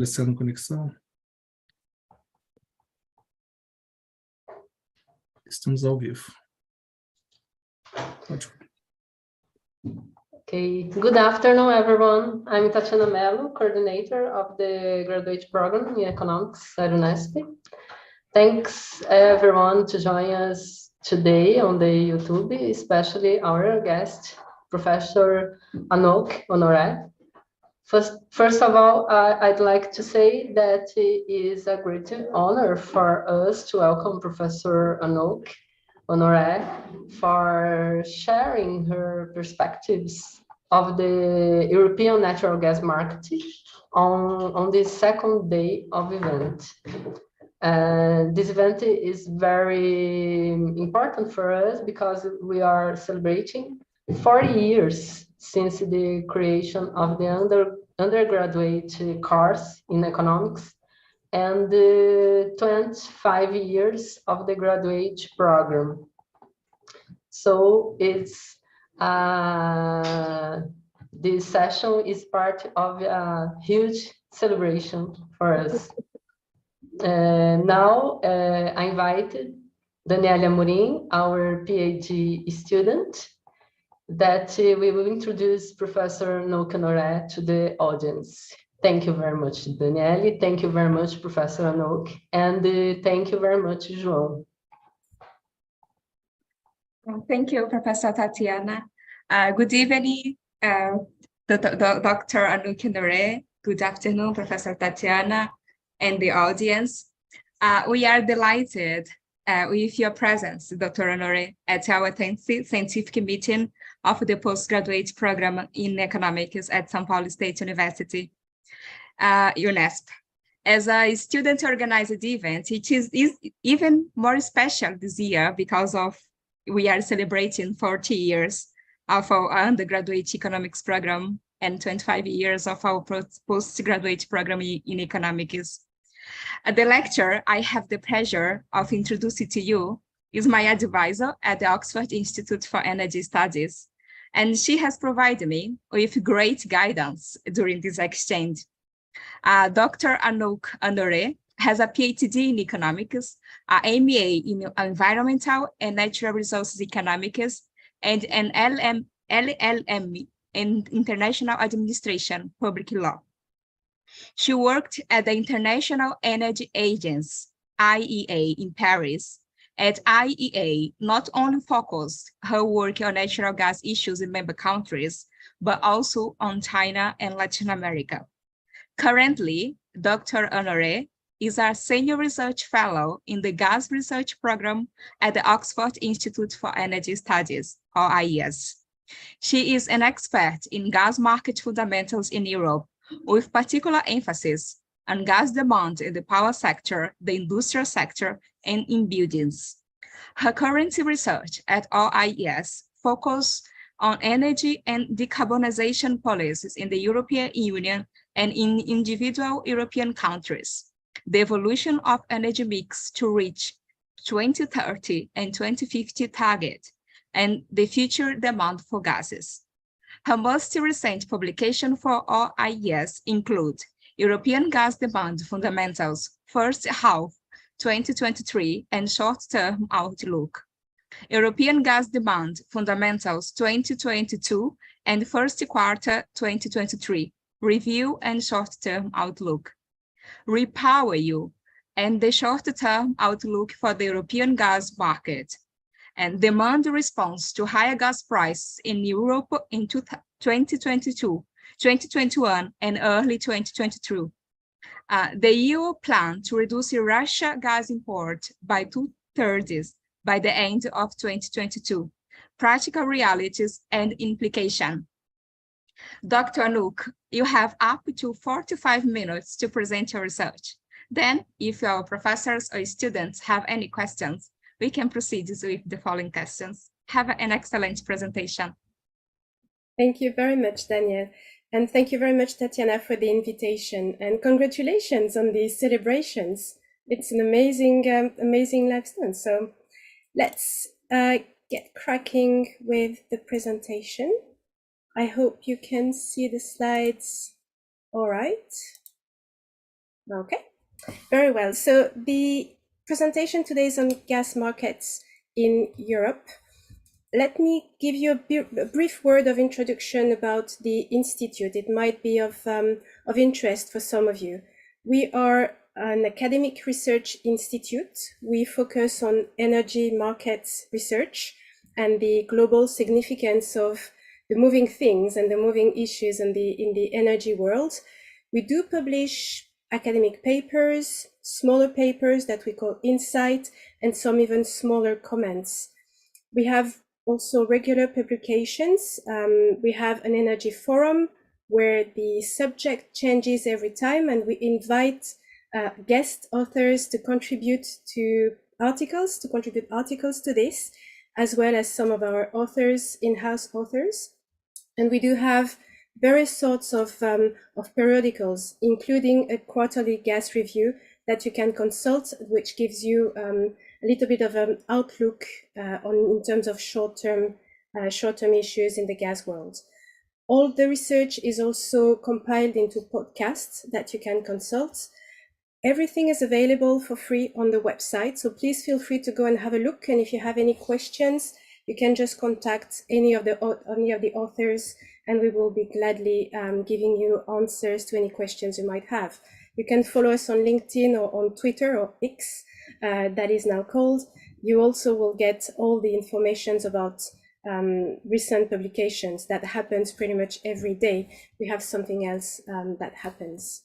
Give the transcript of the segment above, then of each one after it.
Estabelecendo conexão. Estamos ao vivo. Pode. Okay, good afternoon, everyone. I'm Tatiana Melo, coordinator of the graduate program in economics at Unesp. Thanks everyone to join us today on the YouTube, especially our guest, Professor Anouk Honoré. First of all, I'd like to say that it is a great honor for us to welcome Professor Anouk Honoré for sharing her perspectives of the European natural gas market on this second day of event. This event is very important for us because we are celebrating 40 years since the creation of the undergraduate course in economics and 25 years of the graduate program. So it's this session is part of a huge celebration for us. Now I invited Daniela Amorim, our PhD student, that we will introduce Professor Anouk Honoré to the audience. Thank you very much, Daniele. Thank you very much, Professor Anouk. And thank you very much, João. Thank you, Professor Tatiana. Good evening, Dr. Anouk Honoré. Good afternoon, Professor Tatiana and the audience. We are delighted with your presence, Dr. Honoré, at our 10th scientific meeting of the postgraduate program in economics at São Paulo State University, Unesp. As a student-organized event, it is even more special this year because we are celebrating 40 years of our undergraduate economics program and 25 years of our postgraduate program in economics. The lecturer I have the pleasure of introducing to you is my advisor at the Oxford Institute for Energy Studies, and she has provided me with great guidance during this exchange. Dr. Anouk Honoré has a PhD in economics, an MA in environmental and natural resources economics, and an LLM in international administration, public law. She worked at the International Energy Agency, IEA, in Paris. At IEA, not only focused her work on natural gas issues in member countries, but also on China and Latin America. Currently, Dr. Honoré is a senior research fellow in the gas research program at the Oxford Institute for Energy Studies, or IES. She is an expert in gas market fundamentals in Europe, with particular emphasis on gas demand in the power sector, the industrial sector, and in buildings. Her current research at OIS focuses on energy and decarbonization policies in the European Union and in individual European countries, the evolution of energy mix to reach 2030 and 2050 target, and the future demand for gases. Her most recent publication for OIS include European Gas Demand Fundamentals, First Half 2023 and Short-Term Outlook, European Gas Demand Fundamentals 2022 and First Quarter 2023, Review and Short-Term Outlook, Repower You, and the Short-Term Outlook for the European Gas Market, and Demand Response to Higher Gas Prices in Europe in 2022, 2021, and early 2022. The EU planned to reduce Russia gas import by 2/3 by the end of 2022. Practical realities and implication. Dr. Anouk, you have up to 45 minutes to present your research. Then, if our professors or students have any questions, we can proceed with the following questions. Have an excellent presentation. Thank you very much, Danielle. And thank you very much, Tatiana, for the invitation. And congratulations on these celebrations. It's an amazing, amazing milestone. So let's get cracking with the presentation. I hope you can see the slides all right. Okay, very well. So the presentation today is on gas markets in Europe. Let me give you a brief word of introduction about the Institute. It might be of interest for some of you. We are an academic research institute. We focus on energy markets research and the global significance of the moving things and the moving issues in the energy world. We do publish academic papers, smaller papers that we call insight, and some even smaller comments. We have also regular publications. We have an energy forum where the subject changes every time, and we invite guest authors to contribute articles to this, as well as some of our authors, in-house authors. And we do have various sorts of periodicals, including a quarterly gas review that you can consult, which gives you a little bit of an outlook in terms of short-term issues in the gas world. All the research is also compiled into podcasts that you can consult. Everything is available for free on the website, so please feel free to go and have a look. And if you have any questions, you can just contact any of the authors, and we will be gladly giving you answers to any questions you might have. You can follow us on LinkedIn or on Twitter, or X, that is now called. You also will get all the information about recent publications. That happens pretty much every day. We have something else that happens.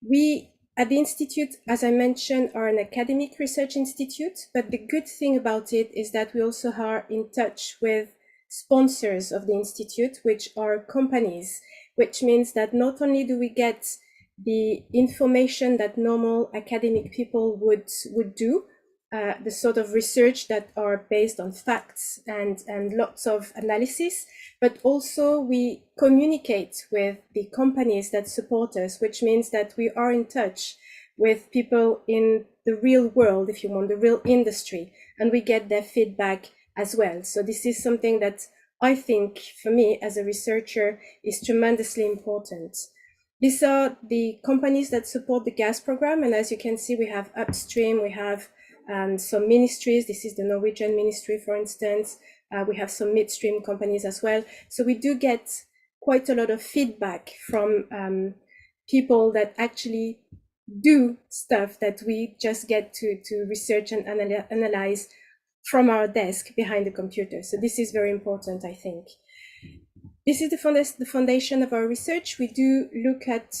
We at the Institute, as I mentioned, are an academic research institute, but the good thing about it is that we also are in touch with sponsors of the Institute, which are companies, which means that not only do we get the information that normal academic people would do, the sort of research that are based on facts and lots of analysis, but also we communicate with the companies that support us, which means that we are in touch with people in the real world, if you want, the real industry, and we get their feedback as well. So this is something that I think, for me as a researcher, is tremendously important. These are the companies that support the gas program, and as you can see, we have upstream, we have some ministries. This is the Norwegian ministry, for instance. We have some midstream companies as well. So we do get quite a lot of feedback from people that actually do stuff that we just get to research and analyze from our desk behind the computer. So this is very important, I think. This is the foundation of our research. We do look at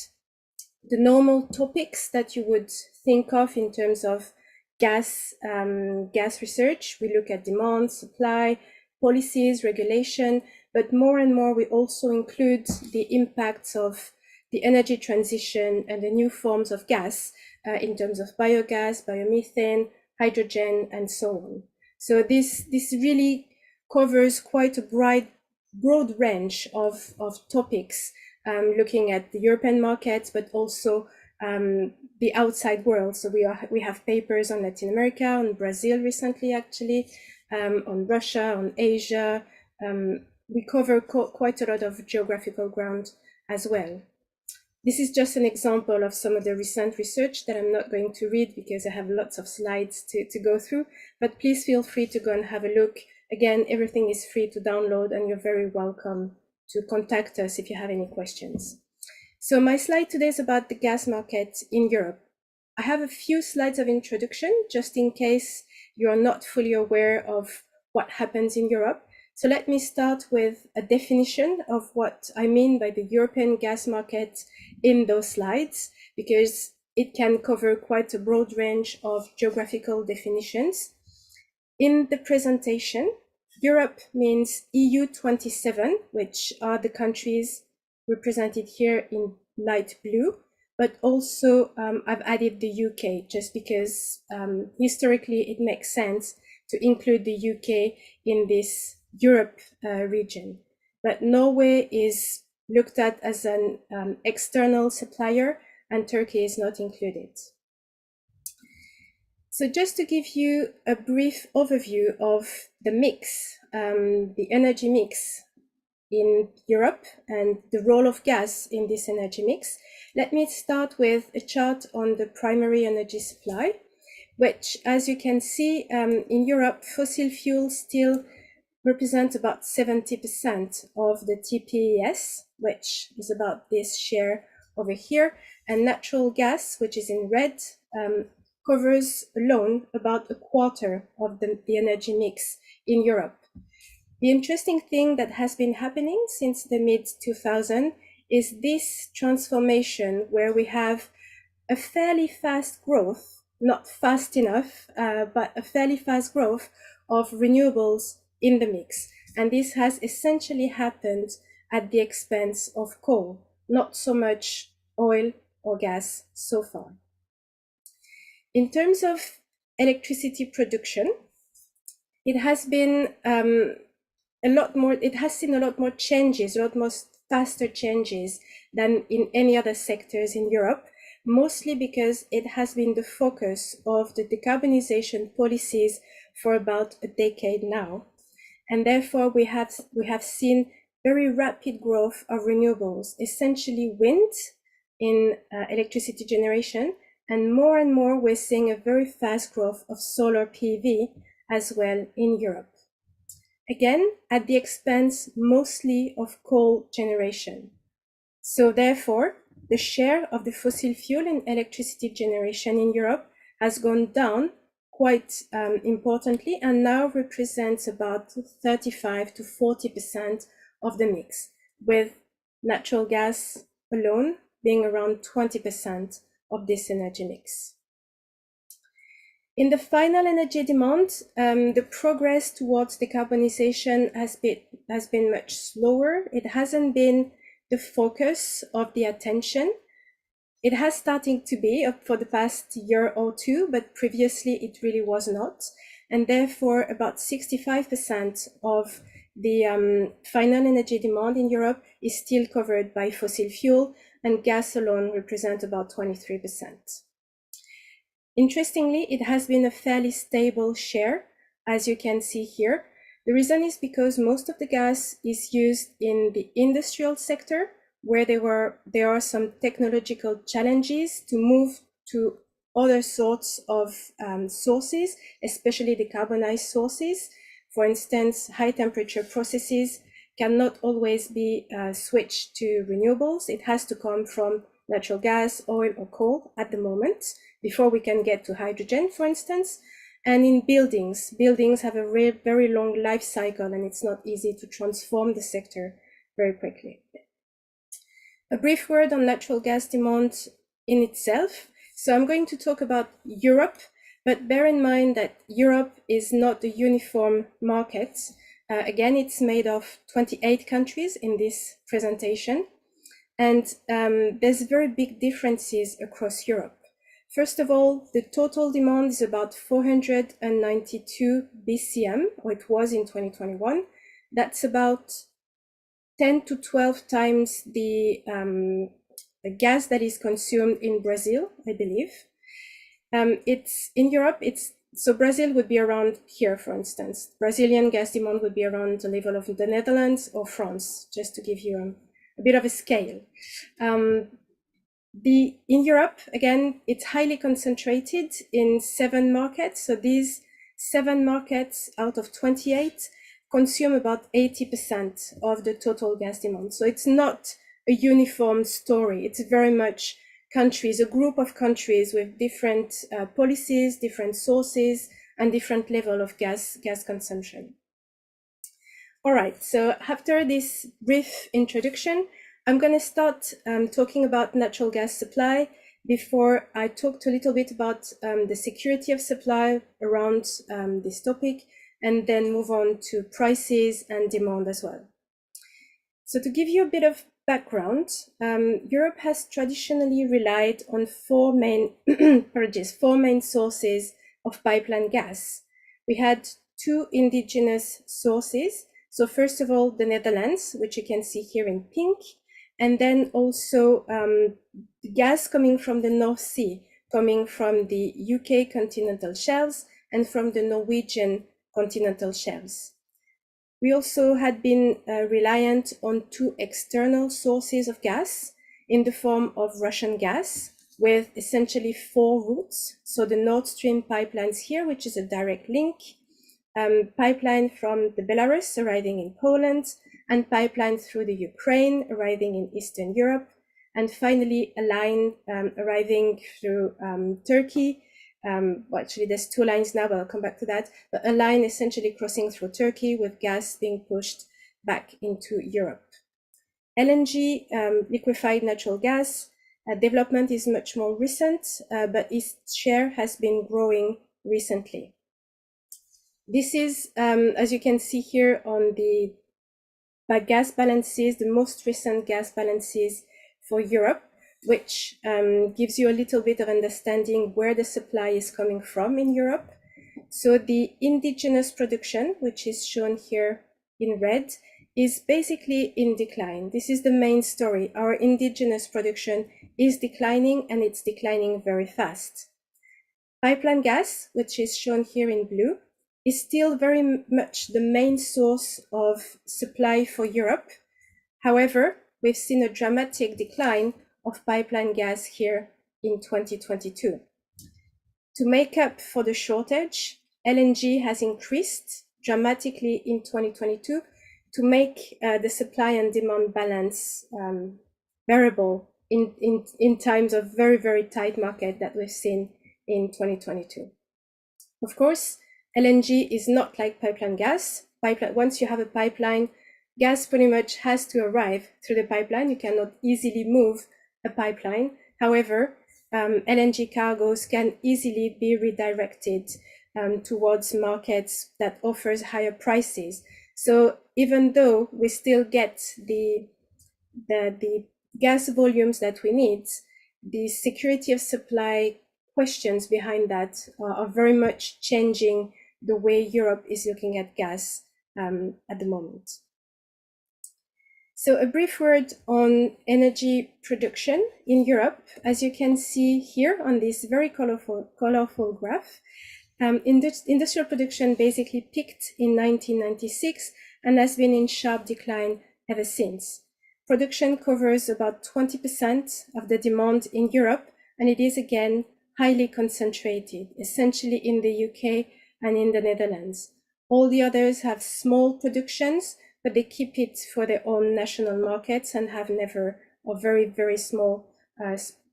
the normal topics that you would think of in terms of gas research. We look at demand, supply, policies, regulation, but more and more we also include the impacts of the energy transition and the new forms of gas in terms of biogas, biomethane, hydrogen, and so on. So this really covers quite a broad range of topics, looking at the European markets, but also the outside world. So we have papers on Latin America, on Brazil recently, actually, on Russia, on Asia. We cover quite a lot of geographical ground as well. This is just an example of some of the recent research that I'm not going to read because I have lots of slides to go through, but please feel free to go and have a look. Again, everything is free to download, and you're very welcome to contact us if you have any questions. So my slide today is about the gas market in Europe. I have a few slides of introduction, just in case you're not fully aware of what happens in Europe. So let me start with a definition of what I mean by the European gas market in those slides, because it can cover quite a broad range of geographical definitions. In the presentation, Europe means EU 27, which are the countries represented here in light blue, but also I've added the UK just because historically it makes sense to include the UK in this Europe region. But Norway is looked at as an external supplier, and Turkey is not included. So just to give you a brief overview of the mix, the energy mix in Europe and the role of gas in this energy mix, let me start with a chart on the primary energy supply, which, as you can see, in Europe, fossil fuels still represent about 70% of the TPES, which is about this share over here, and natural gas, which is in red, covers alone about a quarter of the energy mix in Europe. The interesting thing that has been happening since the mid-2000s is this transformation where we have a fairly fast growth, not fast enough, but a fairly fast growth of renewables in the mix. And this has essentially happened at the expense of coal, not so much oil or gas so far. In terms of electricity production, it has been it has seen a lot more changes, a lot more faster changes than in any other sectors in Europe, mostly because it has been the focus of the decarbonization policies for about a decade now. And therefore we have seen very rapid growth of renewables, essentially wind in electricity generation, and more we're seeing a very fast growth of solar PV as well in Europe. Again, at the expense mostly of coal generation. So therefore, the share of the fossil fuel in electricity generation in Europe has gone down quite importantly, and now represents about 35 to 40% of the mix, with natural gas alone being around 20% of this energy mix. In the final energy demand, the progress towards decarbonization has been much slower. It hasn't been the focus of the attention. It has started to be for the past year or two, but previously it really was not. And therefore, about 65% of the final energy demand in Europe is still covered by fossil fuel, and gas alone represents about 23%. Interestingly, it has been a fairly stable share, as you can see here. The reason is because most of the gas is used in the industrial sector, where there are some technological challenges to move to other sorts of sources, especially decarbonized sources. For instance, high temperature processes cannot always be switched to renewables. It has to come from natural gas, oil, or coal at the moment, before we can get to hydrogen, for instance. And in buildings have a very long life cycle, and it's not easy to transform the sector very quickly. A brief word on natural gas demand in itself. So I'm going to talk about Europe, but bear in mind that Europe is not a uniform market. Again, it's made of 28 countries in this presentation, and there's very big differences across Europe. First of all, the total demand is about 492 BCM, or it was in 2021. That's about 10 to 12 times the gas that is consumed in Brazil, I believe. It's in Europe, so Brazil would be around here, for instance. Brazilian gas demand would be around the level of the Netherlands or France, just to give you a bit of a scale. In Europe, again, it's highly concentrated in 7 markets. So these 7 markets out of 28 consume about 80% of the total gas demand. So it's not a uniform story. It's very much countries, a group of countries with different policies, different sources, and different level of gas consumption. All right, so after this brief introduction, I'm going to start talking about natural gas supply before I talked a little bit about the security of supply around this topic, and then move on to prices and demand as well. So to give you a bit of background, Europe has traditionally relied on 4 main sources of pipeline gas. We had 2 indigenous sources. So first of all, the Netherlands, which you can see here in pink, and then also gas coming from the North Sea, coming from the UK continental shelves and from the Norwegian continental shelves. We also had been reliant on 2 external sources of gas in the form of Russian gas, with essentially 4 routes. So the Nord Stream pipelines here, which is a direct link, pipeline from the Belarus arriving in Poland, and pipeline through the Ukraine arriving in Eastern Europe, and finally a line arriving through Turkey. Well, actually there's 2 lines now, but I'll come back to that, but a line essentially crossing through Turkey with gas being pushed back into Europe. LNG, liquefied natural gas, development is much more recent, but its share has been growing recently. This is, as you can see here on the gas balances, the most recent gas balances for Europe, which gives you a little bit of understanding where the supply is coming from in Europe. So the indigenous production, which is shown here in red, is basically in decline. This is the main story. Our indigenous production is declining, and it's declining very fast. Pipeline gas, which is shown here in blue, is still very much the main source of supply for Europe. However, we've seen a dramatic decline of pipeline gas here in 2022. To make up for the shortage, LNG has increased dramatically in 2022 to make the supply and demand balance variable in times of very, very tight market that we've seen in 2022. Of course, LNG is not like pipeline gas. Once you have a pipeline, gas pretty much has to arrive through the pipeline. You cannot easily move a pipeline. However, LNG cargoes can easily be redirected towards markets that offers higher prices. So even though we still get the gas volumes that we need, the security of supply questions behind that are very much changing the way Europe is looking at gas at the moment. So a brief word on energy production in Europe. As you can see here on this very colorful graph, industrial production basically peaked in 1996 and has been in sharp decline ever since. Production covers about 20% of the demand in Europe, and it is again highly concentrated, essentially in the UK and in the Netherlands. All the others have small productions, but they keep it for their own national markets and have never, or very, very small,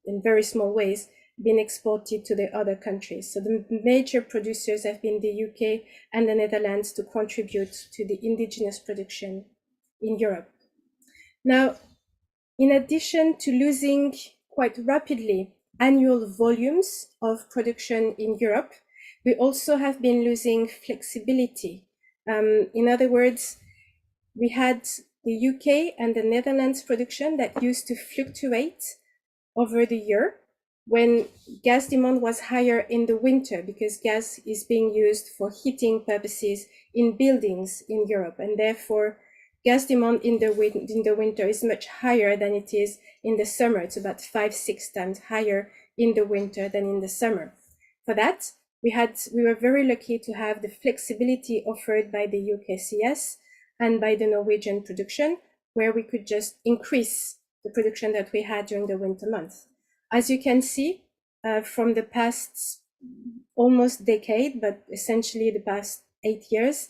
in very small ways, been exported to the other countries. So the major producers have been the UK and the Netherlands to contribute to the indigenous production in Europe. Now, in addition to losing quite rapidly annual volumes of production in Europe, we also have been losing flexibility. In other words, we had the UK and the Netherlands production that used to fluctuate over the year when gas demand was higher in the winter, because gas is being used for heating purposes in buildings in Europe, and therefore gas demand in the winter is much higher than it is in the summer. It's about 5-6 times higher in the winter than in the summer. For that, we were very lucky to have the flexibility offered by the UKCS and by the Norwegian production, where we could just increase the production that we had during the winter months. As you can see, from the past almost decade, but essentially the past 8 years,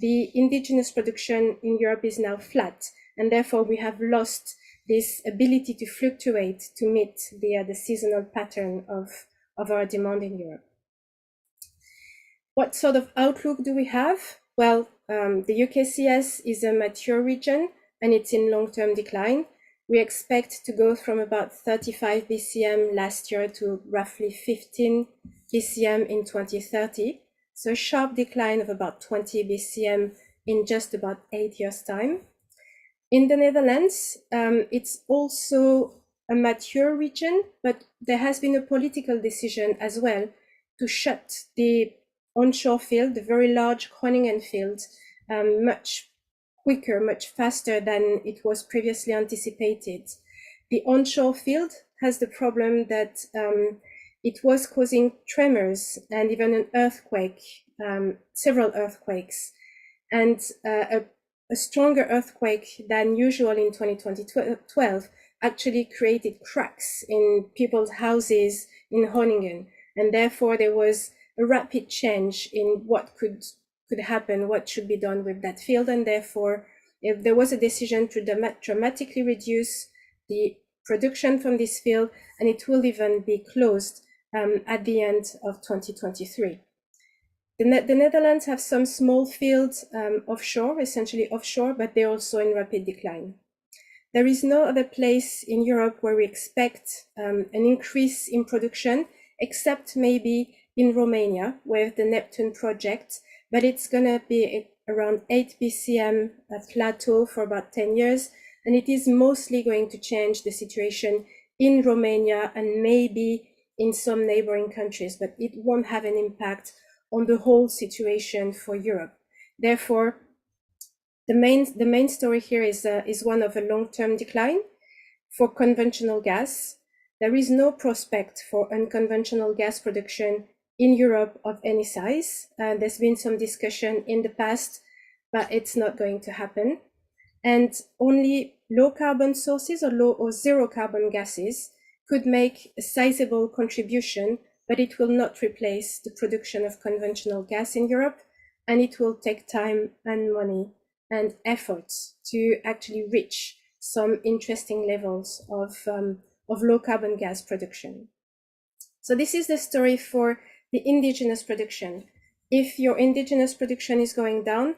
the indigenous production in Europe is now flat, and therefore we have lost this ability to fluctuate to meet the seasonal pattern of our demand in Europe. What sort of outlook do we have? Well, the UKCS is a mature region and it's in long-term decline. We expect to go from about 35 BCM last year to roughly 15 BCM in 2030. So a sharp decline of about 20 BCM in just about 8 years' time. In the Netherlands, it's also a mature region, but there has been a political decision as well to shut the onshore field, the very large Groningen field, much quicker, much faster than it was previously anticipated. The onshore field has the problem that it was causing tremors and even an earthquake, several earthquakes. And a a stronger earthquake than usual in 2012 actually created cracks in people's houses in Groningen, and therefore there was a rapid change in what could happen, what should be done with that field, and therefore if there was a decision to dramatically reduce the production from this field, and it will even be closed at the end of 2023. The Netherlands have some small fields offshore, essentially offshore, but they're also in rapid decline. There is no other place in Europe where we expect an increase in production, except maybe in Romania with the Neptune project, but it's going to be around 8 BCM plateau for about 10 years, and it is mostly going to change the situation in Romania and maybe in some neighboring countries, but it won't have an impact on the whole situation for Europe. Therefore, the main story here is one of a long-term decline for conventional gas. There is no prospect for unconventional gas production in Europe of any size. There's been some discussion in the past, but it's not going to happen. And only low carbon sources or low or zero carbon gases could make a sizable contribution, but it will not replace the production of conventional gas in Europe, and it will take time and money and efforts to actually reach some interesting levels of low carbon gas production. So this is the story for the indigenous production. If your indigenous production is going down,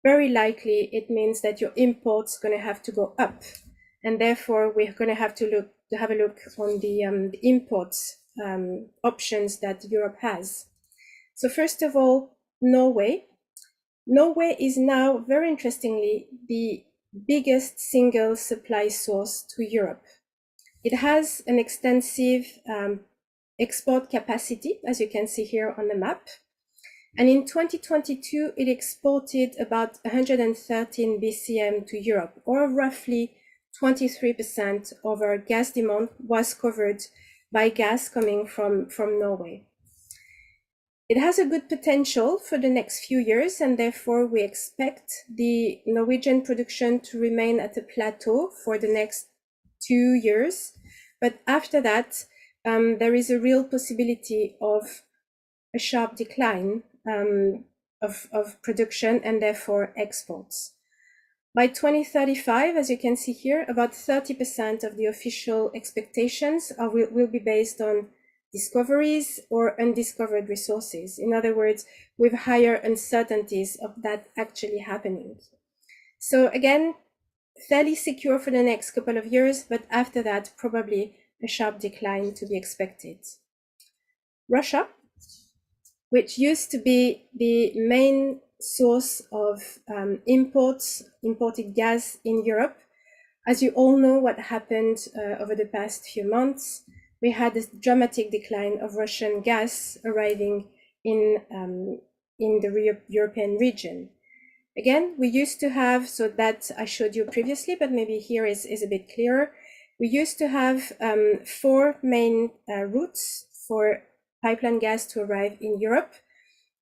very likely it means that your imports are going to have to go up, and therefore we're going to have a look on the imports options that Europe has. So first of all, Norway. Norway is now, very interestingly, the biggest single supply source to Europe. It has an extensive export capacity, as you can see here on the map. And in 2022, it exported about 113 BCM to Europe, or roughly 23% of our gas demand was covered by gas coming from Norway. It has a good potential for the next few years, and therefore we expect the Norwegian production to remain at a plateau for the next 2 years. But after that, there is a real possibility of a sharp decline of production and therefore exports. By 2035, as you can see here, about 30% of the official expectations will be based on discoveries or undiscovered resources. In other words, with higher uncertainties of that actually happening. So again, fairly secure for the next couple of years, but after that, probably a sharp decline to be expected. Russia, which used to be the main source of imported gas in Europe. As you all know what happened over the past few months, we had a dramatic decline of Russian gas arriving in the European region. Again, we used to have, so that I showed you previously, but maybe here is a bit clearer. We used to have 4 main routes for pipeline gas to arrive in Europe.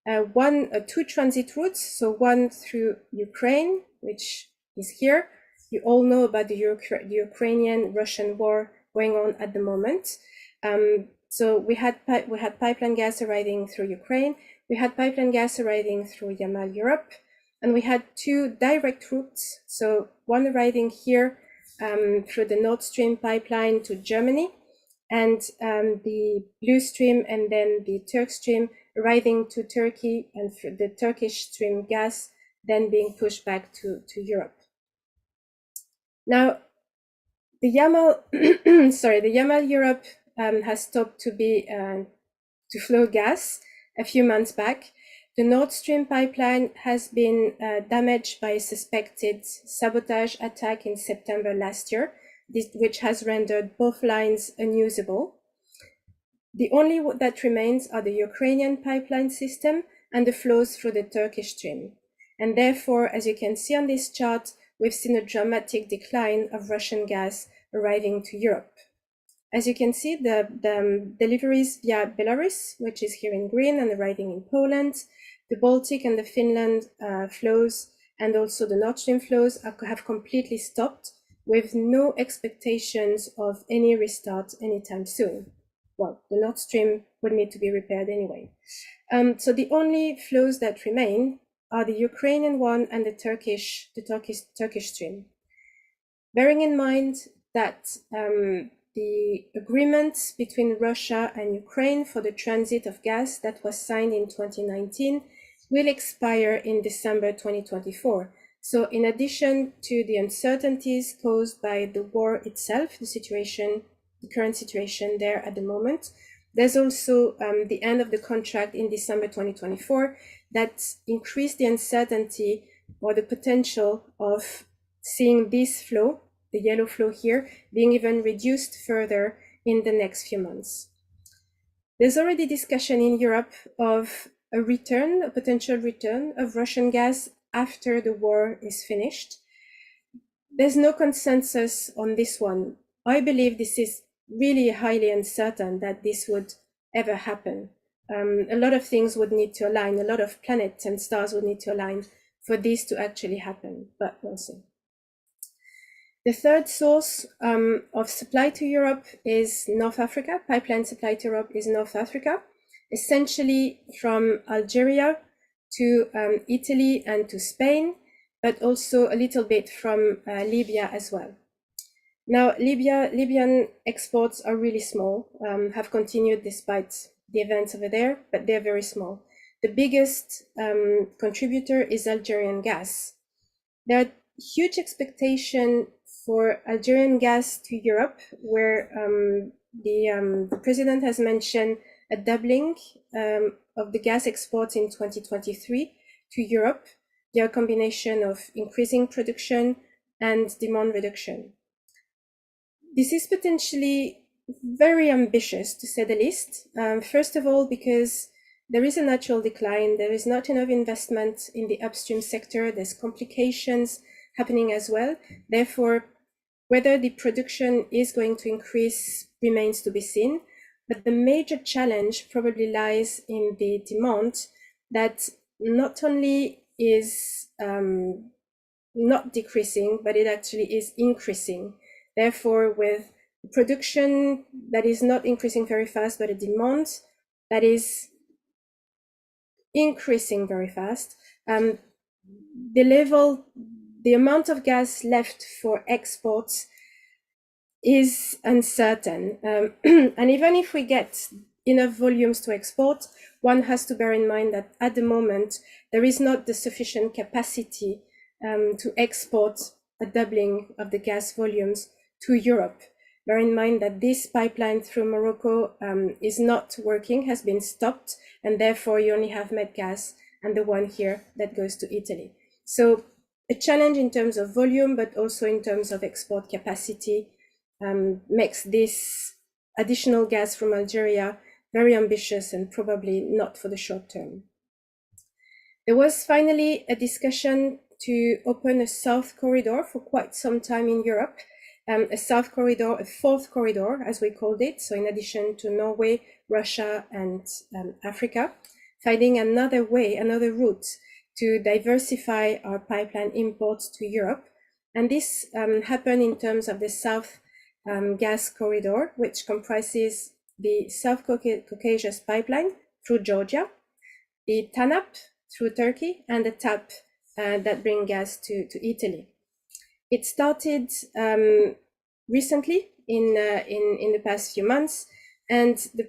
2 transit routes, so one through Ukraine, which is here. You all know about the Ukrainian-Russian war going on at the moment. So we had pipeline gas arriving through Ukraine. We had pipeline gas arriving through Yamal Europe, and we had 2 direct routes. So one arriving here through the Nord Stream pipeline to Germany, and the Blue Stream and then the Turk Stream arriving to Turkey, and the Turkish Stream gas then being pushed back to Europe. Now, the Yamal, the Yamal Europe has stopped to flow gas a few months back. The Nord Stream pipeline has been damaged by a suspected sabotage attack in September last year, which has rendered both lines unusable. The only that remains are the Ukrainian pipeline system and the flows through the Turkish Stream. And therefore, as you can see on this chart, we've seen a dramatic decline of Russian gas arriving to Europe. As you can see, the deliveries via Belarus, which is here in green and arriving in Poland, the Baltic and the Finland flows and also the Nord Stream flows have completely stopped, with no expectations of any restart anytime soon. Well, the Nord Stream would need to be repaired anyway. So the only flows that remain are the Ukrainian one and the Turkish stream. Bearing in mind that the agreement between Russia and Ukraine for the transit of gas that was signed in 2019 will expire in December 2024. So in addition to the uncertainties caused by the war itself, the current situation there at the moment, there's also the end of the contract in December 2024 that increased the uncertainty or the potential of seeing this flow, the yellow flow here, being even reduced further in the next few months. There's already discussion in Europe of a potential return of Russian gas after the war is finished. There's no consensus on this one. I believe this is really highly uncertain that this would ever happen. A lot of things would need to align, a lot of planets and stars would need to align for this to actually happen, but we'll see. The third source of supply to Europe is North Africa. Pipeline supply to Europe is North Africa, essentially from Algeria to Italy and to Spain, but also a little bit from Libya as well. Now, Libyan exports are really small, have continued despite the events over there, but they're very small. The biggest contributor is Algerian gas. There are huge expectations for Algerian gas to Europe, where the president has mentioned a doubling of the gas exports in 2023 to Europe. They are a combination of increasing production and demand reduction. This is potentially very ambitious, to say the least. First of all, because there is a natural decline, there is not enough investment in the upstream sector, there's complications happening as well. Therefore, whether the production is going to increase remains to be seen. But the major challenge probably lies in the demand that not only is not decreasing, but it actually is increasing. Therefore, with production that is not increasing very fast, but a demand that is increasing very fast, the amount of gas left for exports is uncertain. And even if we get enough volumes to export, one has to bear in mind that at the moment, there is not the sufficient capacity to export a doubling of the gas volumes to Europe. Bear in mind that this pipeline through Morocco is not working, has been stopped, and therefore you only have Med gas and the one here that goes to Italy. So a challenge in terms of volume, but also in terms of export capacity, makes this additional gas from Algeria very ambitious and probably not for the short term. There was finally a discussion to open a south corridor for quite some time in Europe, a south corridor, a fourth corridor, as we called it. So in addition to Norway, Russia, and Africa, finding another way, another route to diversify our pipeline imports to Europe. And this happened in terms of the South Gas Corridor, which comprises the South Caucasus pipeline through Georgia, the TANAP through Turkey, and the TAP that bring gas to Italy. It started recently in the past few months, and the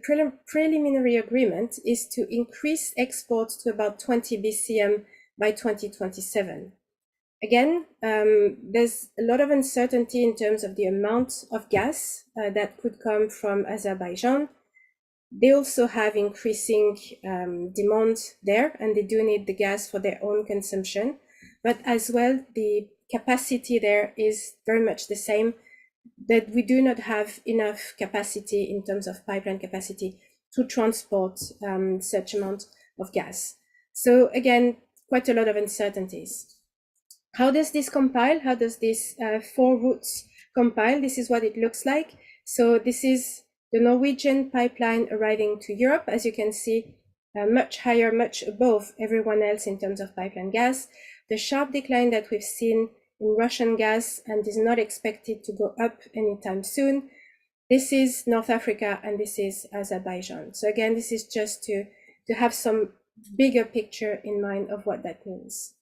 preliminary agreement is to increase exports to about 20 BCM by 2027. Again, there's a lot of uncertainty in terms of the amount of gas that could come from Azerbaijan. They also have increasing demand there, and they do need the gas for their own consumption. But as well, the capacity there is very much the same, that we do not have enough capacity in terms of pipeline capacity to transport such amount of gas. So again, quite a lot of uncertainties. How does this compile? How does this 4 routes compile? This is what it looks like. So this is the Norwegian pipeline arriving to Europe. As you can see, much higher, much above everyone else in terms of pipeline gas. the sharp decline that we've seen in Russian gas and is not expected to go up anytime soon. This is North Africa and this is Azerbaijan. So again, this is just to have some bigger picture in mind of what that means.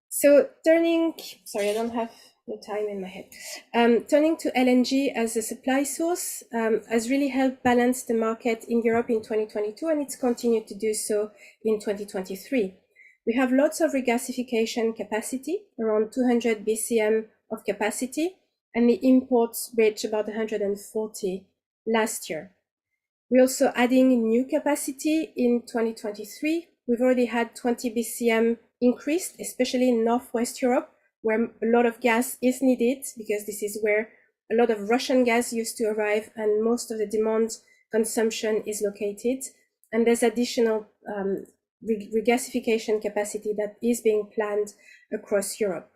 So sorry, I don't have the time in my head. Turning to LNG as a supply source has really helped balance the market in Europe in 2022, and it's continued to do so in 2023. We have lots of regasification capacity, around 200 BCM of capacity, and the imports reached about 140 last year. We're also adding new capacity in 2023. We've already had 20 BCM increased, especially in Northwest Europe, where a lot of gas is needed, because this is where a lot of Russian gas used to arrive and most of the demand consumption is located. And there's additional regasification capacity that is being planned across Europe.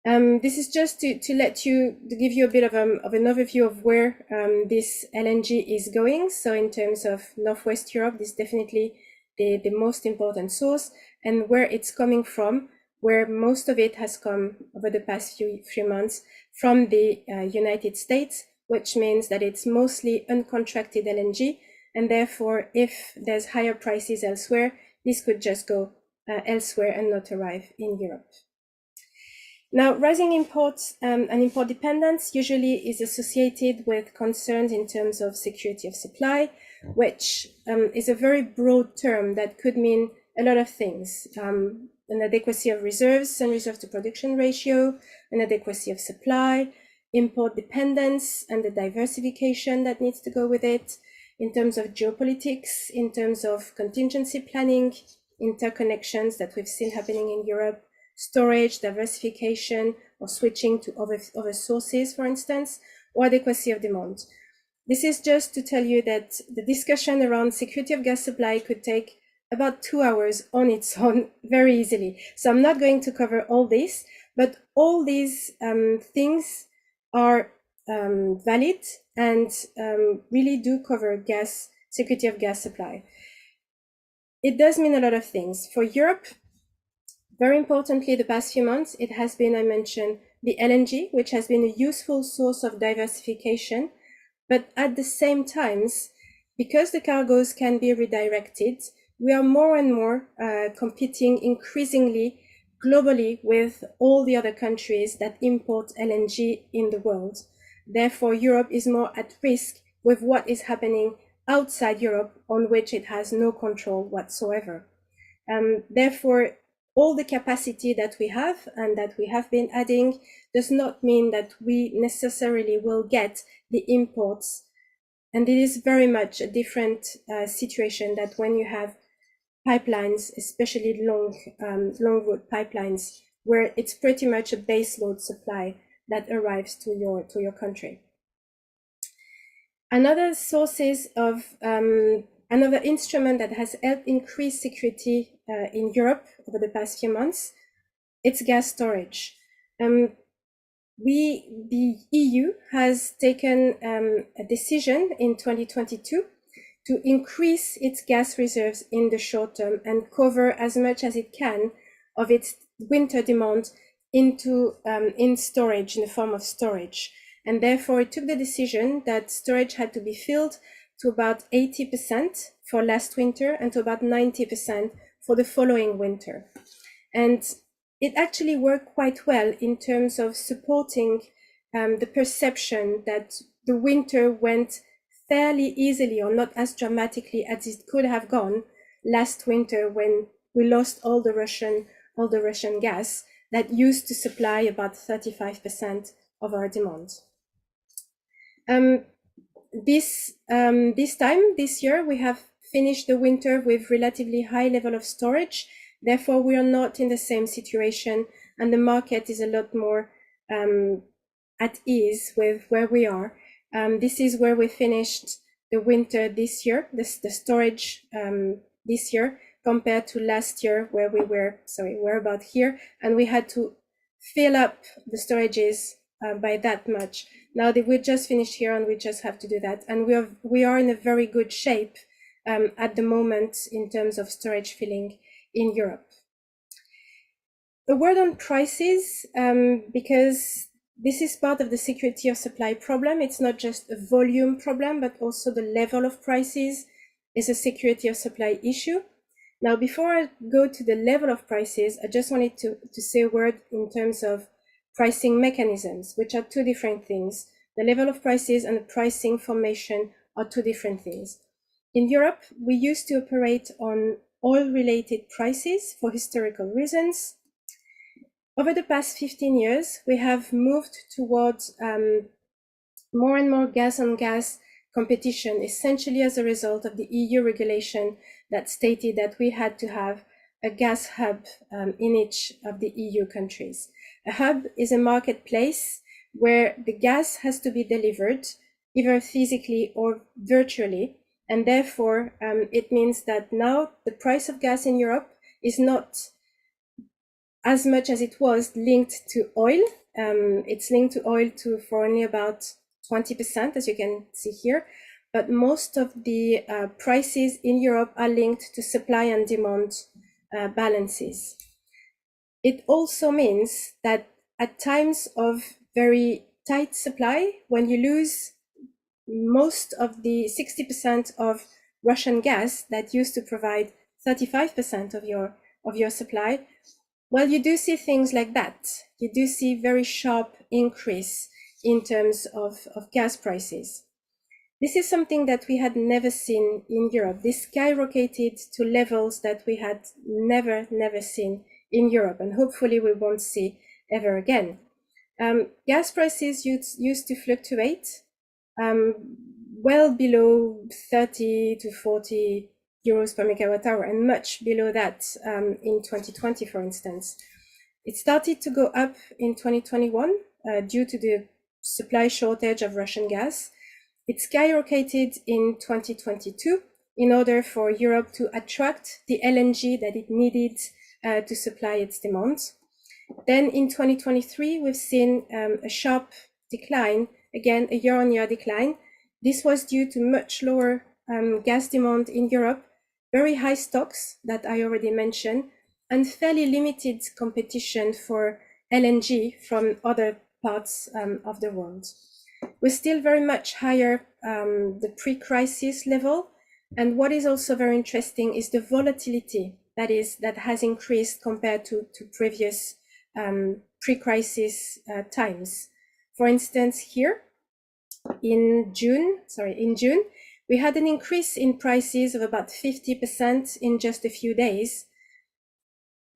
This is just to give you a bit of an overview of where this LNG is going. So in terms of Northwest Europe, this is definitely the most important source, and where it's coming from, where most of it has come over the past few months from the United States, which means that it's mostly uncontracted LNG, and therefore if there's higher prices elsewhere, this could just go elsewhere and not arrive in Europe. Now, rising imports and import dependence usually is associated with concerns in terms of security of supply, which is a very broad term that could mean a lot of things. An adequacy of reserves and reserve to production ratio, an adequacy of supply, import dependence and the diversification that needs to go with it, in terms of geopolitics, in terms of contingency planning, interconnections that we've seen happening in Europe, storage, diversification, or switching to other sources, for instance, or adequacy of demand. This is just to tell you that the discussion around security of gas supply could take about 2 hours on its own very easily. So I'm not going to cover all this, but all these things are valid and really do cover security of gas supply. It does mean a lot of things. For Europe, very importantly, the past few months, it has been, I mentioned, the LNG, which has been a useful source of diversification. But at the same time, because the cargoes can be redirected, we are more and more competing increasingly globally with all the other countries that import LNG in the world. Therefore, Europe is more at risk with what is happening outside Europe, on which it has no control whatsoever. Therefore, all the capacity that we have and that we have been adding does not mean that we necessarily will get the imports. And it is very much a different situation that when you have pipelines, especially long route pipelines, where it's pretty much a base load supply that arrives to your country. Another sources of another instrument that has helped increase security in Europe over the past few months, it's gas storage. The EU has taken a decision in 2022 to increase its gas reserves in the short term and cover as much as it can of its winter demand into in storage, in the form of storage. And therefore it took the decision that storage had to be filled to about 80% for last winter and to about 90% for the following winter. And it actually worked quite well in terms of supporting the perception that the winter went fairly easily, or not as dramatically as it could have gone last winter, when we lost all the Russian gas that used to supply about 35% of our demand. This year, we have finished the winter with relatively high level of storage. Therefore, we are not in the same situation, and the market is a lot more at ease with where we are. This is where we finished the winter this year, the storage this year, compared to last year, where we're about here, and we had to fill up the storages by that much. Now that we just finished here, and we just have to do that, and we are in a very good shape at the moment in terms of storage filling in Europe. A word on prices, because this is part of the security of supply problem. It's not just a volume problem, but also the level of prices is a security of supply issue. Now, before I go to the level of prices, I just wanted to say a word in terms of pricing mechanisms, which are two different things. The level of prices and the pricing formation are two different things. In Europe, we used to operate on oil-related prices for historical reasons. Over the past 15 years, we have moved towards more and more gas-on-gas competition, essentially as a result of the EU regulation that stated that we had to have a gas hub in each of the EU countries. A hub is a marketplace where the gas has to be delivered either physically or virtually, and therefore it means that now the price of gas in Europe is not as much as it was linked to oil. It's linked to oil for only about 20%, as you can see here, but most of the prices in Europe are linked to supply and demand balances. It also means that at times of very tight supply, when you lose most of the 60% of Russian gas that used to provide 35% of your supply, well, you do see things like that. You do see very sharp increase in terms of gas prices. This is something that we had never seen in Europe. This skyrocketed to levels that we had never seen in Europe, and hopefully we won't see ever again. Gas prices used to fluctuate well below 30 to 40 euros per megawatt hour, and much below that in 2020, for instance. It started to go up in 2021 due to the supply shortage of Russian gas. It skyrocketed in 2022 in order for Europe to attract the LNG that it needed to supply its demand. Then in 2023, we've seen a sharp decline, again, a year-on-year decline. This was due to much lower gas demand in Europe, very high stocks that I already mentioned, and fairly limited competition for LNG from other parts of the world. We're still very much higher the pre-crisis level. And what is also very interesting is the volatility that has increased compared to previous pre-crisis times. For instance, here in June, we had an increase in prices of about 50% in just a few days.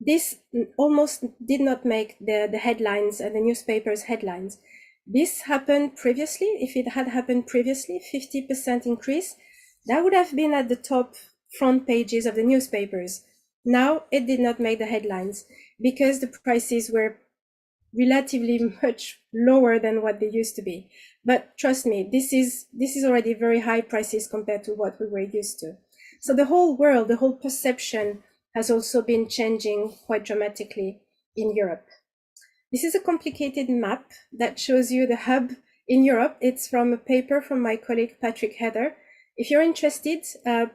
This almost did not make the headlines and the newspapers' headlines. This happened previously. If it had happened previously, 50% increase, that would have been at the top front pages of the newspapers. Now it did not make the headlines because the prices were relatively much lower than what they used to be. But trust me, this is already very high prices compared to what we were used to. So the whole world, the whole perception has also been changing quite dramatically in Europe. This is a complicated map that shows you the hub in Europe. It's from a paper from my colleague Patrick Heather. If you're interested,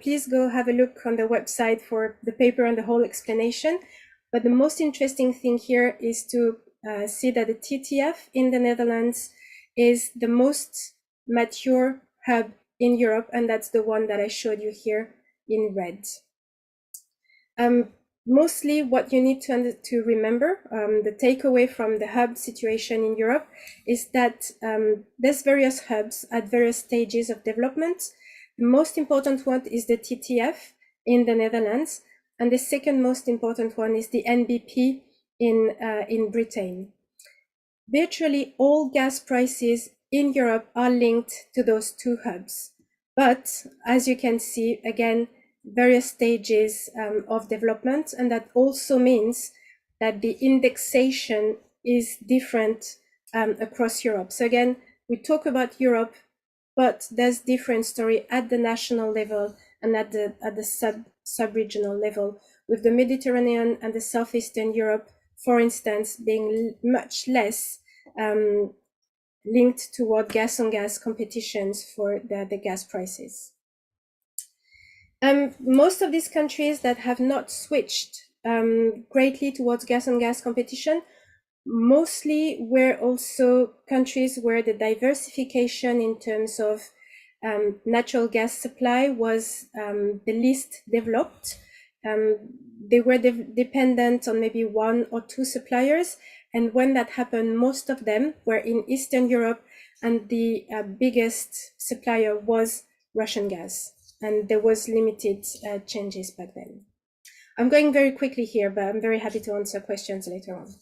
please go have a look on the website for the paper and the whole explanation. But the most interesting thing here is to see that the TTF in the Netherlands is the most mature hub in Europe, and that's the one that I showed you here in red. Mostly what you need to remember, the takeaway from the hub situation in Europe is that there's various hubs at various stages of development. The most important one is the TTF in the Netherlands, and the second most important one is the NBP in Britain. Virtually all gas prices in Europe are linked to those two hubs. But as you can see, again, various stages of development, and that also means that the indexation is different across Europe. So again, we talk about Europe, but there's different story at the national level and at the sub-regional level, with the Mediterranean and the Southeastern Europe, for instance, being much less linked toward gas-on-gas competitions for the gas prices. Most of these countries that have not switched greatly towards gas on gas competition. Mostly were also countries where the diversification in terms of natural gas supply was the least developed. They were dependent on maybe one or two suppliers. And when that happened, most of them were in Eastern Europe, and the biggest supplier was Russian gas. And there was limited changes back then. I'm going very quickly here, but I'm very happy to answer questions later on.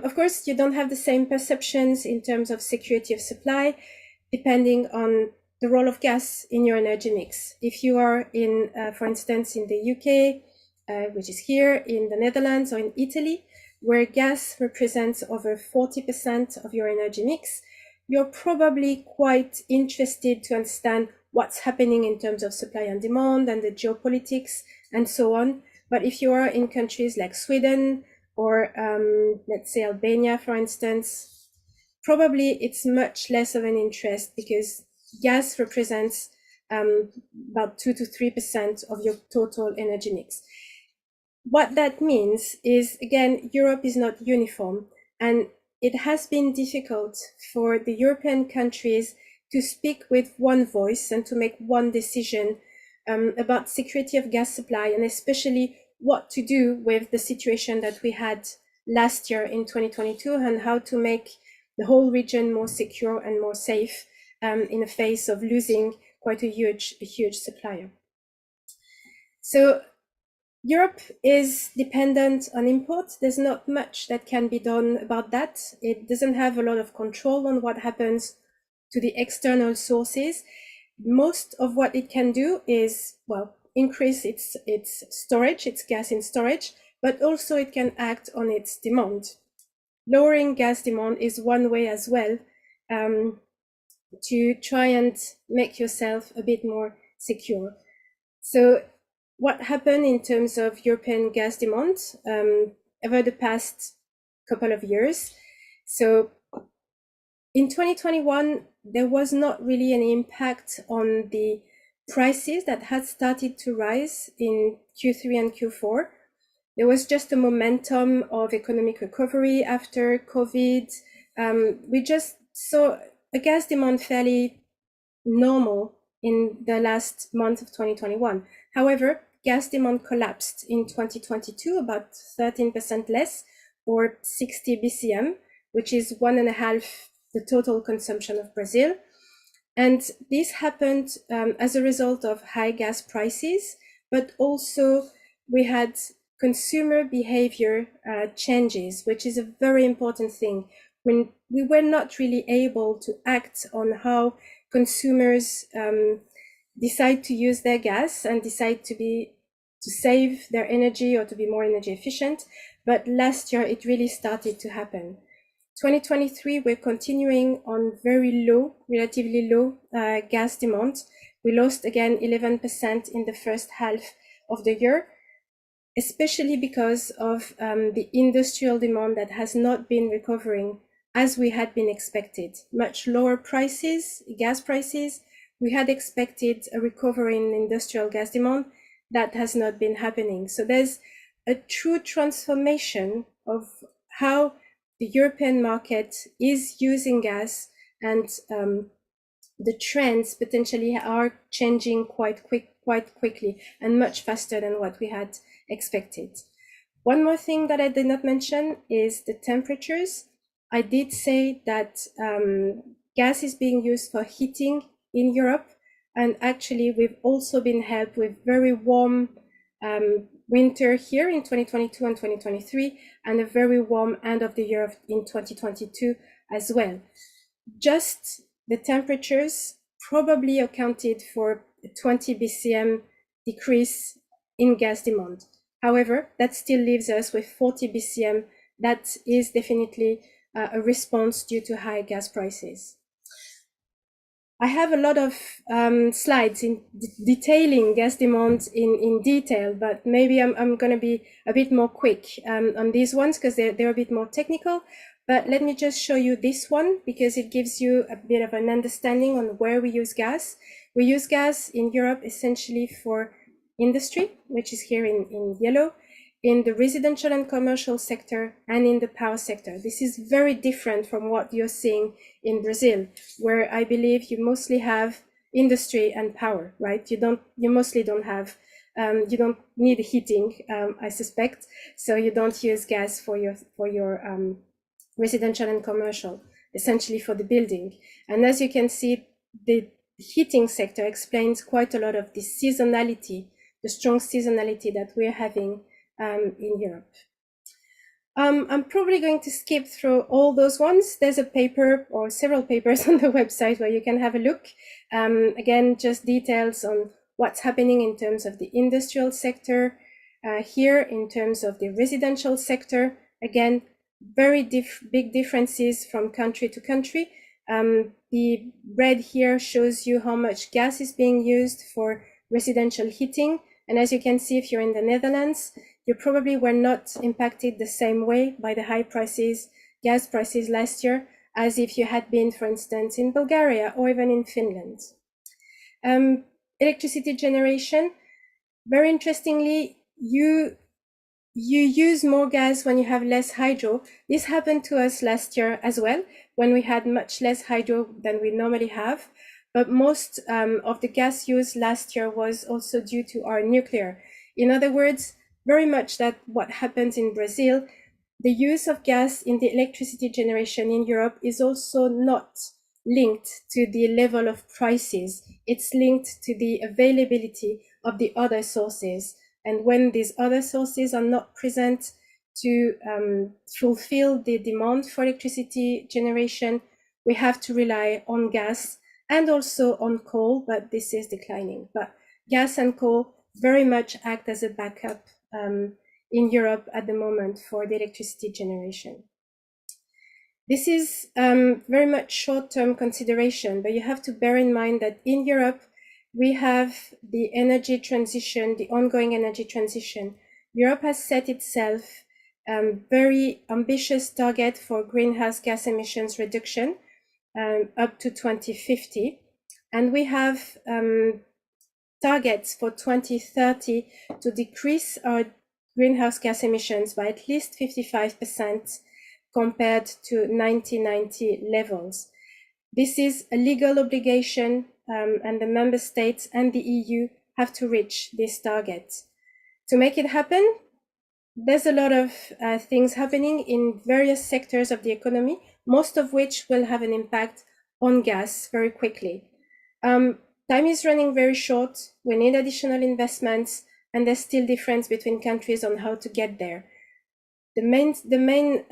Of course, you don't have the same perceptions in terms of security of supply, depending on the role of gas in your energy mix. If you are in, for instance, in the UK, which is here, in the Netherlands or in Italy, where gas represents over 40% of your energy mix, you're probably quite interested to understand what's happening in terms of supply and demand and the geopolitics and so on. But if you are in countries like Sweden, or let's say Albania, for instance, probably it's much less of an interest because gas represents about 2 to 3% of your total energy mix. What that means is, again, Europe is not uniform, and it has been difficult for the European countries to speak with one voice and to make one decision about security of gas supply, and especially what to do with the situation that we had last year in 2022 and how to make the whole region more secure and more safe in the face of losing quite a huge supplier. So Europe is dependent on imports. There's not much that can be done about that. It doesn't have a lot of control on what happens to the external sources. Most of what it can do is, well, increase its storage, its gas in storage, but also it can act on its demand. Lowering gas demand is one way as well to try and make yourself a bit more secure. So what happened in terms of European gas demand over the past couple of years? So in 2021, there was not really any impact on the prices that had started to rise in Q3 and Q4. There was just a momentum of economic recovery after COVID. We just saw a gas demand fairly normal in the last month of 2021. However, gas demand collapsed in 2022, about 13% less, or 60 BCM, which is 1.5 the total consumption of Brazil. And this happened as a result of high gas prices, but also we had consumer behavior changes, which is a very important thing. When we were not really able to act on how consumers decide to use their gas and decide to save their energy or to be more energy efficient. But last year, it really started to happen. 2023, we're continuing on very low, relatively low gas demand. We lost again 11% in the first half of the year, especially because of the industrial demand that has not been recovering as we had been expected. Much lower prices, gas prices. We had expected a recovery in industrial gas demand. That has not been happening. So there's a true transformation of how the European market is using gas, and the trends potentially are changing quite quickly and much faster than what we had expected. One more thing that I did not mention is the temperatures. I did say that gas is being used for heating in Europe, and actually we've also been helped with very warm winter here in 2022 and 2023, and a very warm end of the year in 2022 as well. Just the temperatures probably accounted for a 20 BCM decrease in gas demand. However, that still leaves us with 40 BCM. That is definitely a response due to high gas prices. I have a lot of slides in detailing gas demand in detail, but maybe I'm going to be a bit more quick on these ones because they're a bit more technical. But let me just show you this one because it gives you a bit of an understanding on where we use gas. We use gas in Europe essentially for industry, which is here in yellow. in the residential and commercial sector and in the power sector. This is very different from what you're seeing in Brazil, where I believe you mostly have industry and power, right? You mostly don't have, you don't need heating, I suspect, so you don't use gas for your residential and commercial, essentially for the building. And as you can see, the heating sector explains quite a lot of the seasonality, the strong seasonality that we're having in Europe. I'm probably going to skip through all those ones. There's a paper or several papers on the website where you can have a look. Again, just details on what's happening in terms of the industrial sector, here in terms of the residential sector. Again, very big differences from country to country. The red here shows you how much gas is being used for residential heating. And as you can see, if you're in the Netherlands, you probably were not impacted the same way by the high prices, gas prices last year, as if you had been, for instance, in Bulgaria or even in Finland. Electricity generation, very interestingly, you use more gas when you have less hydro. This happened to us last year as well, when we had much less hydro than we normally have. But most of the gas used last year was also due to our nuclear. In other words, very much that what happens in Brazil, the use of gas in the electricity generation in Europe is also not linked to the level of prices. It's linked to the availability of the other sources. And when these other sources are not present to fulfill the demand for electricity generation, we have to rely on gas and also on coal, but this is declining. But gas and coal very much act as a backup in Europe at the moment for the electricity generation. This is very much short-term consideration, but you have to bear in mind that in Europe, we have the energy transition, the ongoing energy transition. Europe has set itself very ambitious target for greenhouse gas emissions reduction up to 2050. And we have targets for 2030 to decrease our greenhouse gas emissions by at least 55% compared to 1990 levels. This is a legal obligation, and the member states and the EU have to reach this target. To make it happen, there's a lot of things happening in various sectors of the economy, most of which will have an impact on gas very quickly. Time is running very short. We need additional investments, and there's still difference between countries on how to get there. The main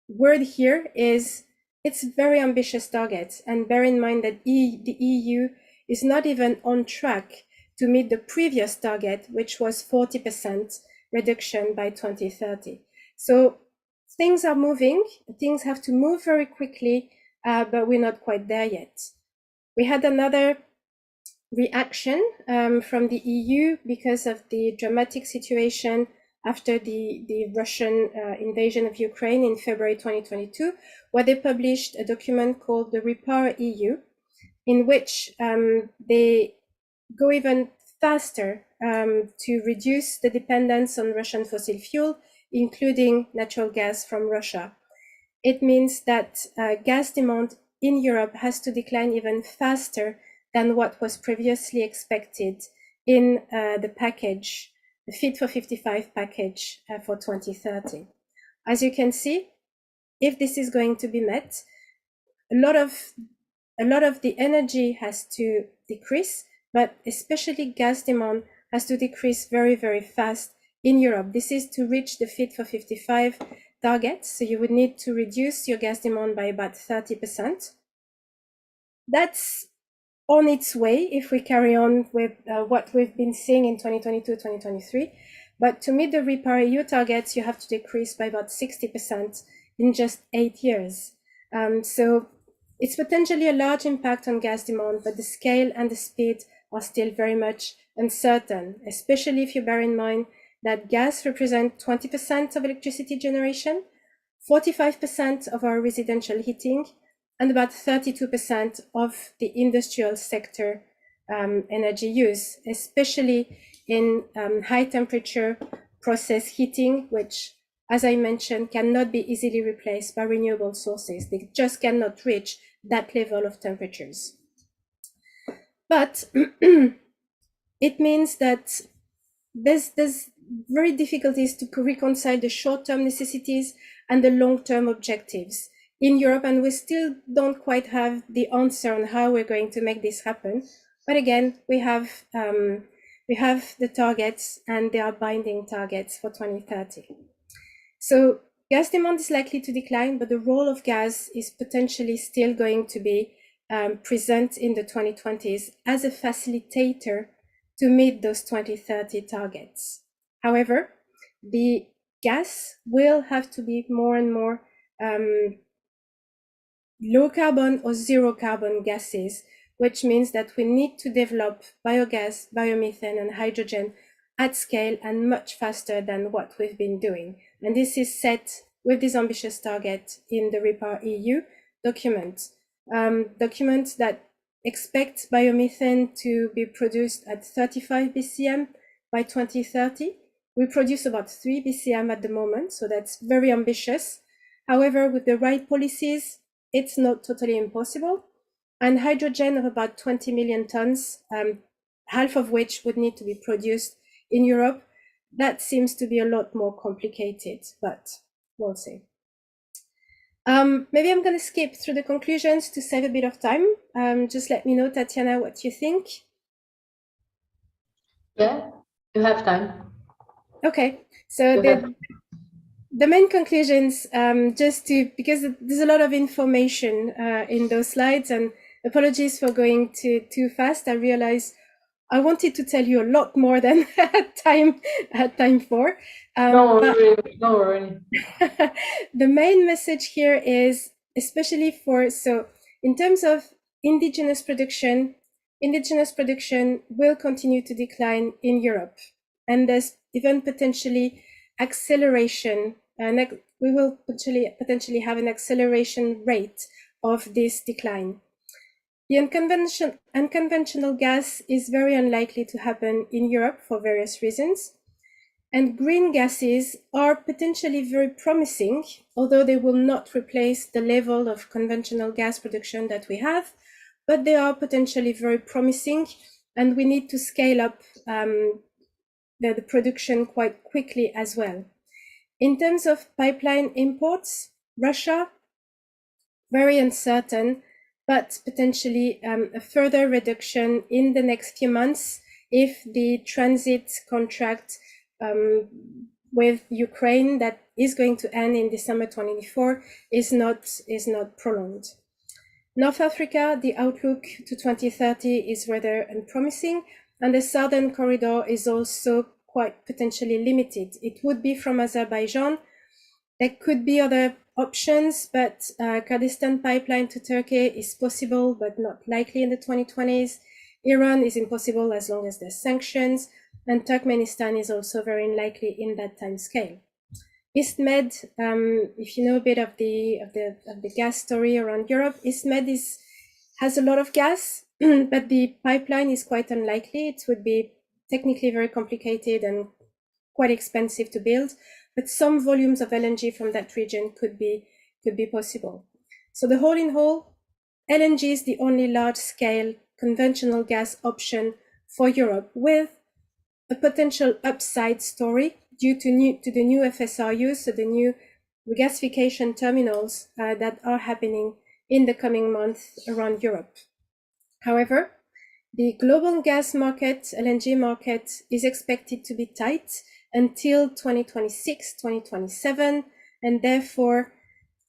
word here is it's very ambitious targets, and bear in mind that the EU is not even on track to meet the previous target, which was 40% reduction by 2030. So things are moving, things have to move very quickly, but we're not quite there yet. We had another reaction from the EU because of the dramatic situation after the Russian invasion of Ukraine in February 2022, where they published a document called the Repower EU, in which they go even faster to reduce the dependence on Russian fossil fuel, including natural gas from Russia. It means that gas demand in Europe has to decline even faster than what was previously expected in the package, the Fit for 55 package for 2030. As you can see, if this is going to be met, a lot of the energy has to decrease, but especially gas demand has to decrease very, very fast in Europe. This is to reach the Fit for 55 target, so you would need to reduce your gas demand by about 30%. That's on its way if we carry on with what we've been seeing in 2022-2023. But to meet the Repower EU targets, you have to decrease by about 60% in just 8 years. So it's potentially a large impact on gas demand, but the scale and the speed are still very much uncertain, especially if you bear in mind that gas represents 20% of electricity generation, 45% of our residential heating, and about 32% of the industrial sector energy use, especially in high temperature process heating, which, as I mentioned, cannot be easily replaced by renewable sources. They just cannot reach that level of temperatures. But it means that there's very difficulties to reconcile the short-term necessities and the long-term objectives in Europe, and we still don't quite have the answer on how we're going to make this happen. But again, we have the targets, and they are binding targets for 2030. So gas demand is likely to decline, but the role of gas is potentially still going to be present in the 2020s as a facilitator to meet those 2030 targets. However, the gas will have to be more and more low carbon or zero carbon gases, which means that we need to develop biogas, biomethane, and hydrogen at scale and much faster than what we've been doing. And this is set with this ambitious target in the REPowerEU document. Documents that expect biomethane to be produced at 35 BCM by 2030. We produce about 3 BCM at the moment, so that's very ambitious. However, with the right policies, it's not totally impossible. And hydrogen of about 20 million tons, half of which would need to be produced in Europe. That seems to be a lot more complicated, but we'll see. Maybe I'm going to skip through the conclusions to save a bit of time. Just let me know, Tatiana, what you think. Yeah, you have time. Okay, so the main conclusions, because there's a lot of information in those slides, and apologies for going too fast. I realized I wanted to tell you a lot more than had time for. Don't worry. The main message here is, especially in terms of indigenous production will continue to decline in Europe, and there's even potentially acceleration, and we will potentially have an acceleration rate of this decline. The unconventional gas is very unlikely to happen in Europe for various reasons. And green gases are potentially very promising, although they will not replace the level of conventional gas production that we have, but they are potentially very promising, and we need to scale up the production quite quickly as well. In terms of pipeline imports, Russia, very uncertain, but potentially a further reduction in the next few months if the transit contract with Ukraine that is going to end in December 2024 is not prolonged. North Africa, the outlook to 2030 is rather unpromising, and the southern corridor is also quite potentially limited. It would be from Azerbaijan. There could be other options, but Kurdistan pipeline to Turkey is possible, but not likely in the 2020s. Iran is impossible as long as there's sanctions, and Turkmenistan is also very unlikely in that time scale. EastMed, if you know a bit of the gas story around Europe, EastMed has a lot of gas, but the pipeline is quite unlikely. It would be technically very complicated and quite expensive to build, but some volumes of LNG from that region could be possible. So the whole in whole, LNG is the only large-scale conventional gas option for Europe, with a potential upside story due to the new FSRUs, so the new regasification terminals that are happening in the coming months around Europe. However, the global gas market, LNG market, is expected to be tight until 2026, 2027, and therefore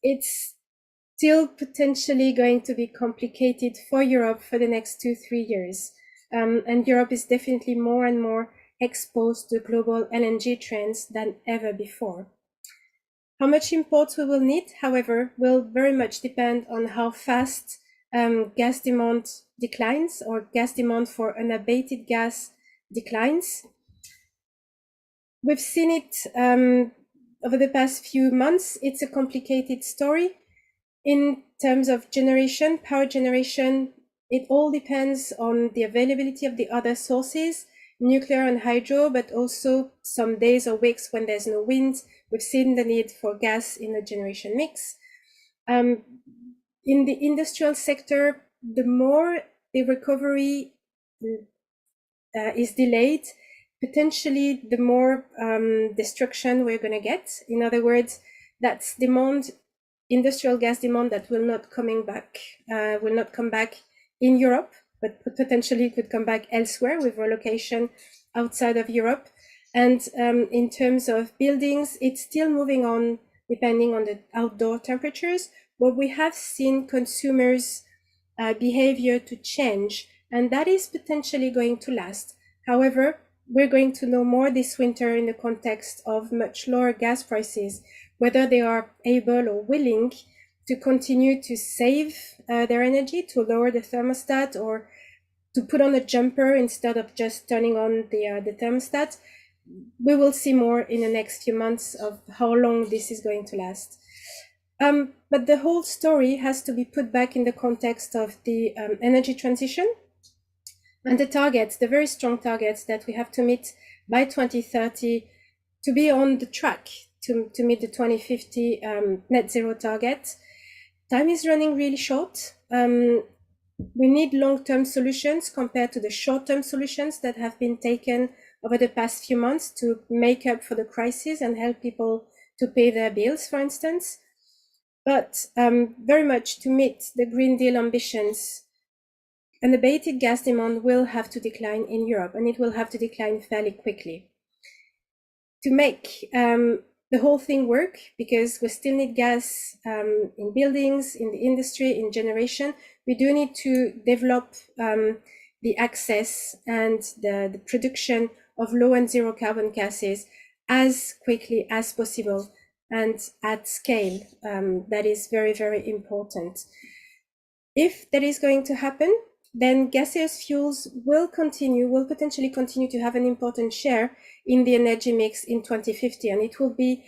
it's still potentially going to be complicated for Europe for the next 2-3 years. And Europe is definitely more and more exposed to global LNG trends than ever before. How much imports we will need, however, will very much depend on how fast gas demand declines, or gas demand for unabated gas declines. We've seen it over the past few months. It's a complicated story. In terms of generation, power generation, it all depends on the availability of the other sources. nuclear and hydro, but also some days or weeks when there's no wind. We've seen the need for gas in the generation mix. In the industrial sector, the more the recovery is delayed, potentially the more destruction we're going to get. In other words, that's demand, industrial gas demand that will not come back in Europe, but potentially could come back elsewhere with relocation outside of Europe. And in terms of buildings, it's still moving on depending on the outdoor temperatures, but we have seen consumers' behavior to change, and that is potentially going to last. However, we're going to know more this winter in the context of much lower gas prices, whether they are able or willing to continue to save their energy, to lower the thermostat, or to put on a jumper instead of just turning on the thermostat. We will see more in the next few months of how long this is going to last. But the whole story has to be put back in the context of the energy transition and the targets, the very strong targets that we have to meet by 2030 to be on the track to meet the 2050 net zero target. Time is running really short. We need long-term solutions compared to the short-term solutions that have been taken over the past few months to make up for the crisis and help people to pay their bills, for instance. But very much to meet the Green Deal ambitions, unabated gas demand will have to decline in Europe, and it will have to decline fairly quickly. To make the whole thing work, because we still need gas in buildings, in the industry, in generation, we do need to develop the access and the production of low and zero carbon gases as quickly as possible and at scale. That is very, very important. If that is going to happen, then gaseous fuels will potentially continue to have an important share in the energy mix in 2050, and it will be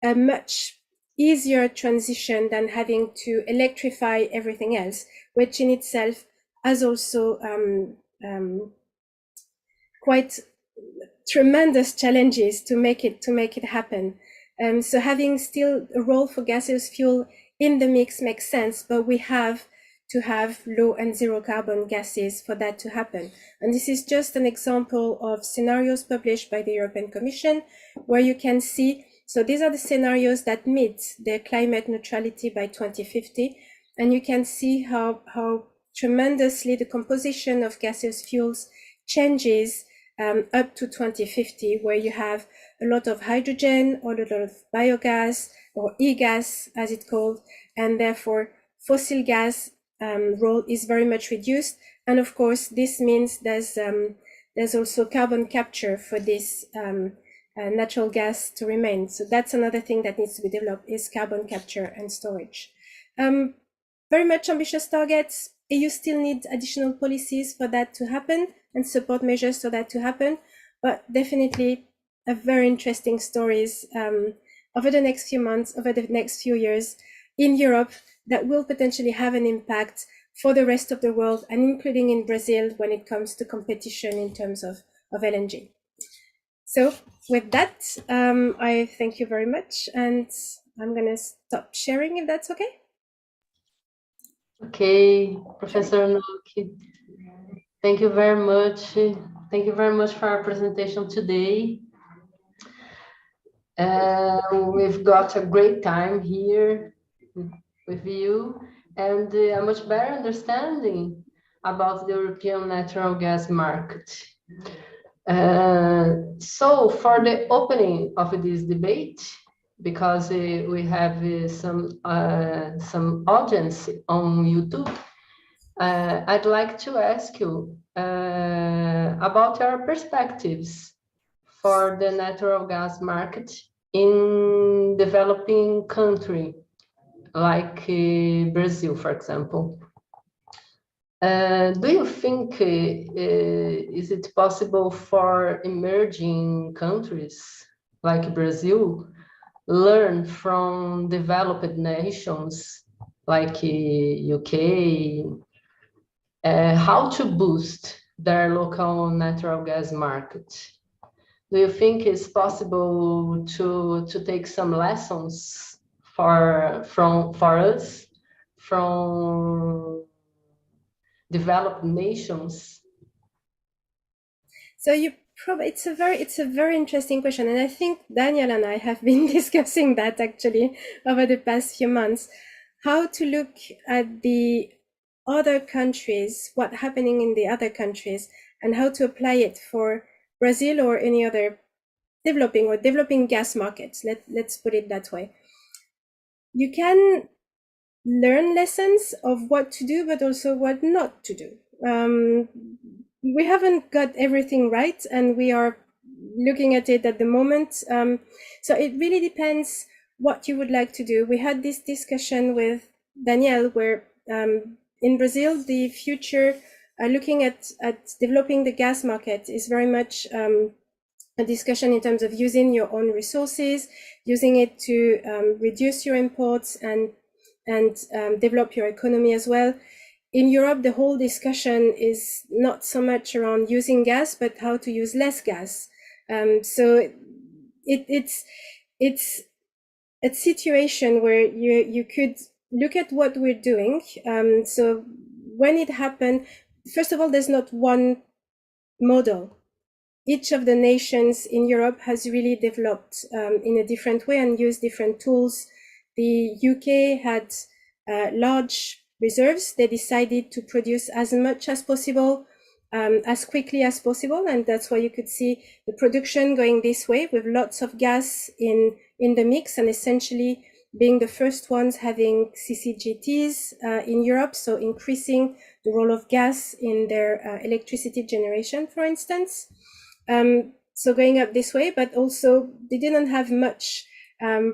a much easier transition than having to electrify everything else, which in itself has also quite tremendous challenges to make it happen. So having still a role for gaseous fuel in the mix makes sense, but we have to have low and zero carbon gases for that to happen. And this is just an example of scenarios published by the European Commission, where you can see, so these are the scenarios that meet their climate neutrality by 2050. And you can see how tremendously the composition of gaseous fuels changes up to 2050, where you have a lot of hydrogen or a lot of biogas or e-gas as it's called, and therefore fossil gas role is very much reduced. And of course, this means there's also carbon capture for this natural gas to remain. So that's another thing that needs to be developed, is carbon capture and storage. Very much ambitious targets. EU still needs additional policies for that to happen and support measures for that to happen, but definitely a very interesting stories over the next few months, over the next few years in Europe that will potentially have an impact for the rest of the world, and including in Brazil when it comes to competition in terms of LNG. So with that, I thank you very much, and I'm going to stop sharing if that's okay. Okay, Professor Anouk, thank you very much. Thank you very much for our presentation today. We've got a great time here with you, and a much better understanding about the European natural gas market. So for the opening of this debate, because we have some audience on YouTube, I'd like to ask you about your perspectives for the natural gas market in developing country like Brazil, for example. Do you think is it possible for emerging countries like Brazil learn from developed nations like UK how to boost their local natural gas market. Do you think it's possible to take some lessons for us from developed nations? So it's a very interesting question, and I think Daniel and I have been discussing that actually over the past few months, how to look at the other countries, what's happening in the other countries, and how to apply it for Brazil or any other developing gas markets. Let's put it that way. You can learn lessons of what to do, but also what not to do. We haven't got everything right, and we are looking at it at the moment. So it really depends what you would like to do. We had this discussion with Daniel, where in Brazil, the future looking at developing the gas market is very much a discussion in terms of using your own resources, using it to reduce your imports and develop your economy as well. In Europe, the whole discussion is not so much around using gas, but how to use less gas. So it's a situation where you could look at what we're doing. So when it happened, first of all, there's not one model. Each of the nations in Europe has really developed in a different way and used different tools. The UK had large reserves. They decided to produce as much as possible, as quickly as possible, and that's why you could see the production going this way with lots of gas in the mix, and essentially being the first ones having CCGTs in Europe, so increasing the role of gas in their electricity generation, for instance. So going up this way, but also they didn't have much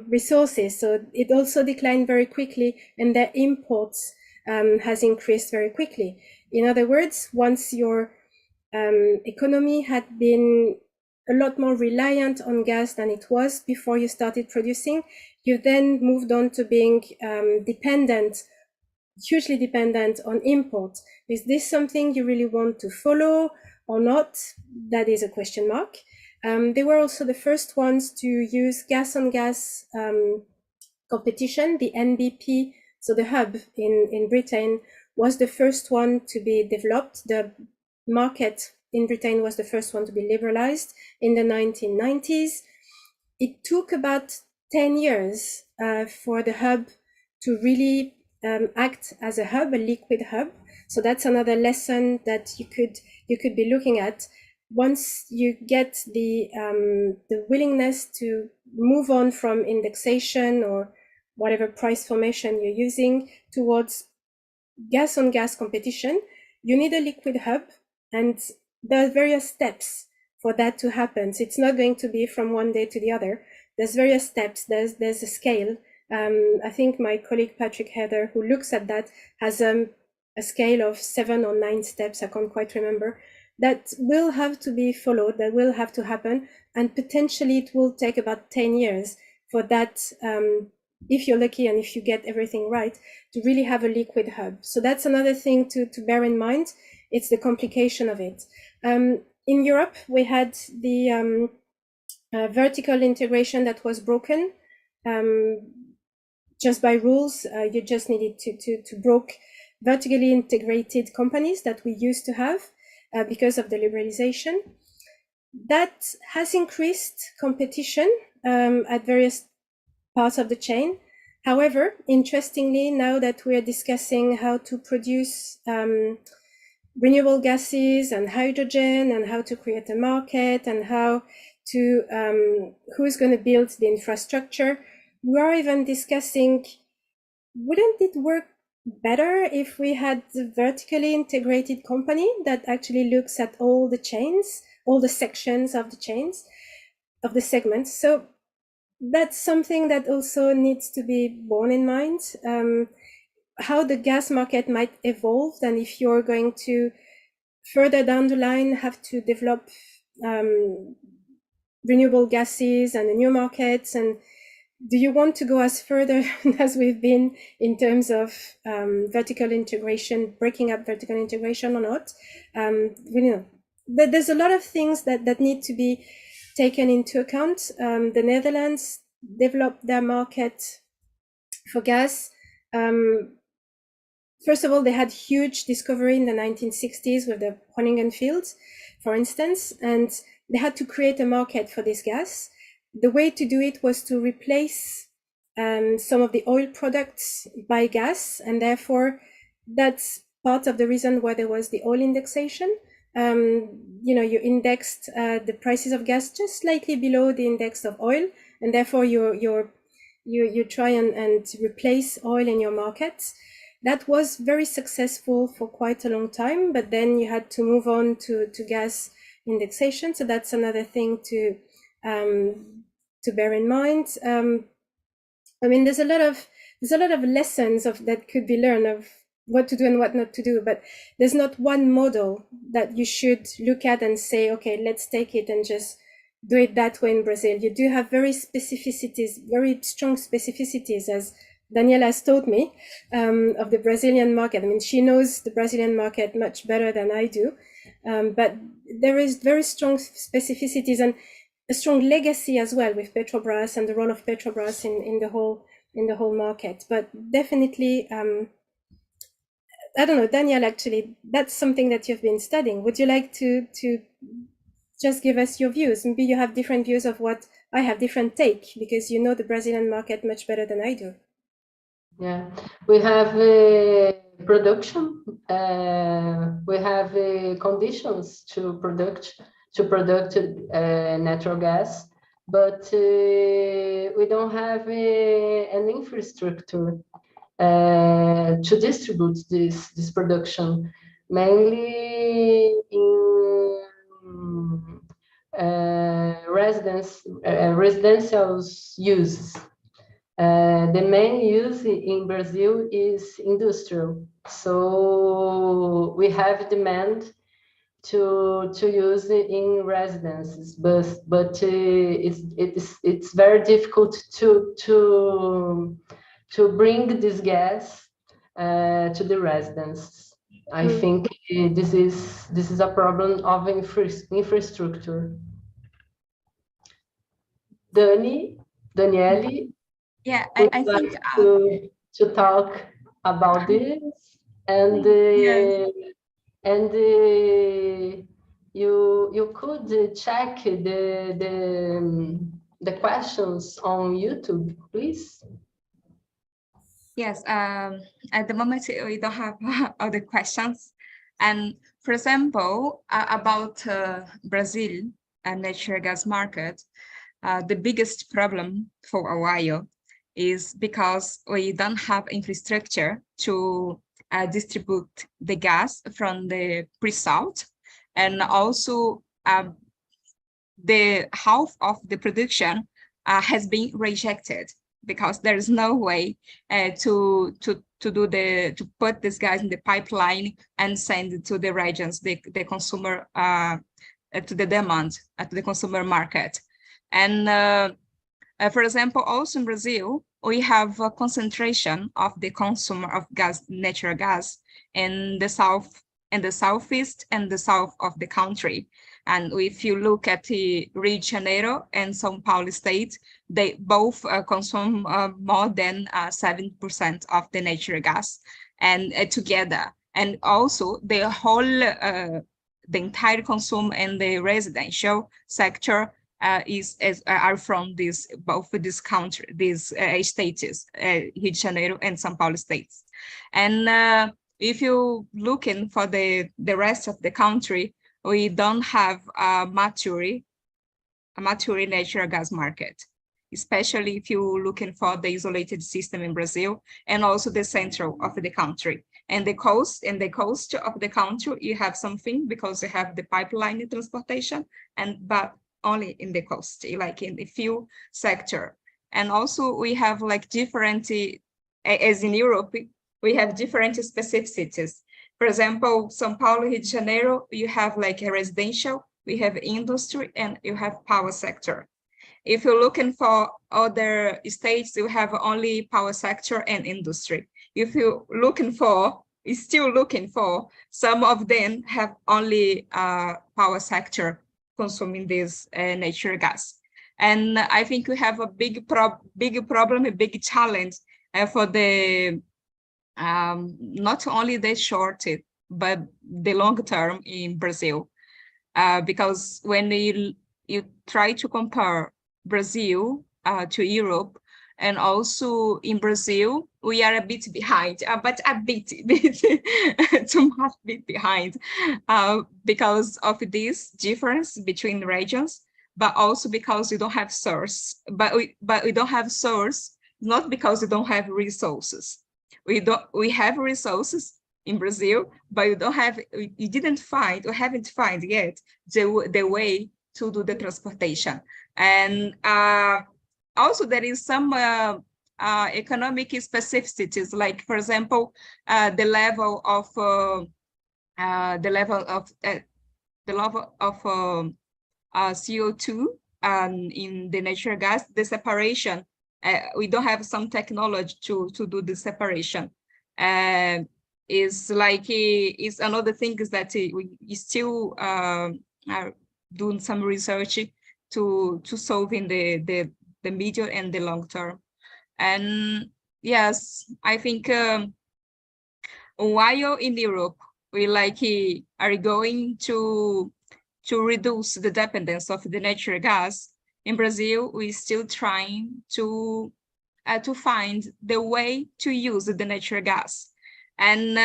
resources, so it also declined very quickly, and their imports has increased very quickly. In other words, once your economy had been a lot more reliant on gas than it was before you started producing, you then moved on to being hugely dependent on imports. Is this something you really want to follow or not? That is a question mark. They were also the first ones to use gas-on-gas competition. The NBP, so the hub in Britain, was the first one to be developed. The market in Britain was the first one to be liberalized in the 1990s. It took about 10 years for the hub to really act as a hub, a liquid hub. So that's another lesson that you could be looking at. Once you get the willingness to move on from indexation or whatever price formation you're using towards gas-on-gas competition, you need a liquid hub, and there are various steps for that to happen. So it's not going to be from one day to the other. There's various steps. There's a scale. I think my colleague Patrick Heather, who looks at that, has a scale of 7 or 9 steps, I can't quite remember, that will have to be followed, that will have to happen, and potentially it will take about 10 years for that, if you're lucky and if you get everything right, to really have a liquid hub. So that's another thing to bear in mind. It's the complication of it. In Europe, we had the vertical integration that was broken. Just by rules, you just needed to broke vertically integrated companies that we used to have because of the liberalization. That has increased competition at various parts of the chain. However, interestingly, now that we are discussing how to produce renewable gases and hydrogen and how to create a market and how to who's going to build the infrastructure, we are even discussing, wouldn't it work better if we had a vertically integrated company that actually looks at all the chains, all the sections of the chains, of the segments? So that's something that also needs to be borne in mind, how the gas market might evolve, and if you're going to further down the line have to develop renewable gases and the new markets, and do you want to go as further as we've been in terms of vertical integration, breaking up vertical integration or not? There's a lot of things that need to be taken into account. The Netherlands developed their market for gas. First of all, they had huge discovery in the 1960s with the Groningen fields, for instance, and they had to create a market for this gas. The way to do it was to replace some of the oil products by gas, and therefore that's part of the reason why there was the oil indexation. You indexed the prices of gas just slightly below the index of oil, and therefore you try and replace oil in your markets. That was very successful for quite a long time, but then you had to move on to gas indexation. So that's another thing to bear in mind. There's a lot of lessons that could be learned of what to do and what not to do, but there's not one model that you should look at and say, okay, let's take it and just do it that way in Brazil. You do have very strong specificities, as Daniela has told me, of the Brazilian market. She knows the Brazilian market much better than I do, but there is very strong specificities and a strong legacy as well with Petrobras and the role of Petrobras in the whole market. But definitely, I don't know, Daniel, actually, that's something that you've been studying. Would you like to just give us your views? Maybe you have different views of what I have, different take, because you know the Brazilian market much better than I do. Yeah, we have production. We have conditions to product natural gas, but we don't have an infrastructure to distribute this production, mainly in residential uses. The main use in Brazil is industrial, so we have demand to use it in residences, but it's very difficult to bring this gas to the residents. I think this is a problem of infrastructure. Daniele. Yeah, I think to talk about this, and yes. and you could check the questions on YouTube, please. Yes, at the moment we don't have all the questions. And for example, about Brazil and natural gas market, the biggest problem for a while is because we don't have infrastructure to distribute the gas from the pre-salt, and also the half of the production has been rejected because there is no way to put this gas in the pipeline and send it to the regions, the consumer, to the demand, to the consumer market. And for example, also in Brazil, we have a concentration of the consumer of gas, natural gas, in the south, and the southeast, and the south of the country. And if you look at the Rio de Janeiro and São Paulo state, they both consume more than 7% of the natural gas, and together. And also the whole, the entire consume in the residential sector are from both these states, Rio de Janeiro and São Paulo states. And if you looking for the rest of the country, we don't have a mature natural gas market, especially if you're looking for the isolated system in Brazil and also the central of the country. And the coast of the country, you have something because you have the pipeline transportation, but only in the coast, like in the few sector. And also we have like different, as in Europe, we have different specificities. For example, São Paulo, Rio de Janeiro, you have like a residential, we have industry, and you have power sector. if you're looking for other states, you have only power sector and industry. If you're still looking for, some of them have only power sector consuming this natural gas. And I think we have a big problem, a big challenge for the not only the short but the long term in Brazil, because when you try to compare Brazil to Europe, and also in Brazil, we are a bit behind, but a bit too much bit behind because of this difference between regions, but also because we don't have source. But we don't have source, not because we don't have resources. We have resources in Brazil, but we haven't found yet the way to do the transportation. And also there is some economic specificities, like for example, the level of CO2 in the natural gas, the separation. We don't have some technology to do the separation. Is another thing is that we still are doing some research to solve in the medium and the long term. And yes, I think while in Europe we are going to reduce the dependence of the natural gas, in Brazil we're still trying to find the way to use the natural gas. And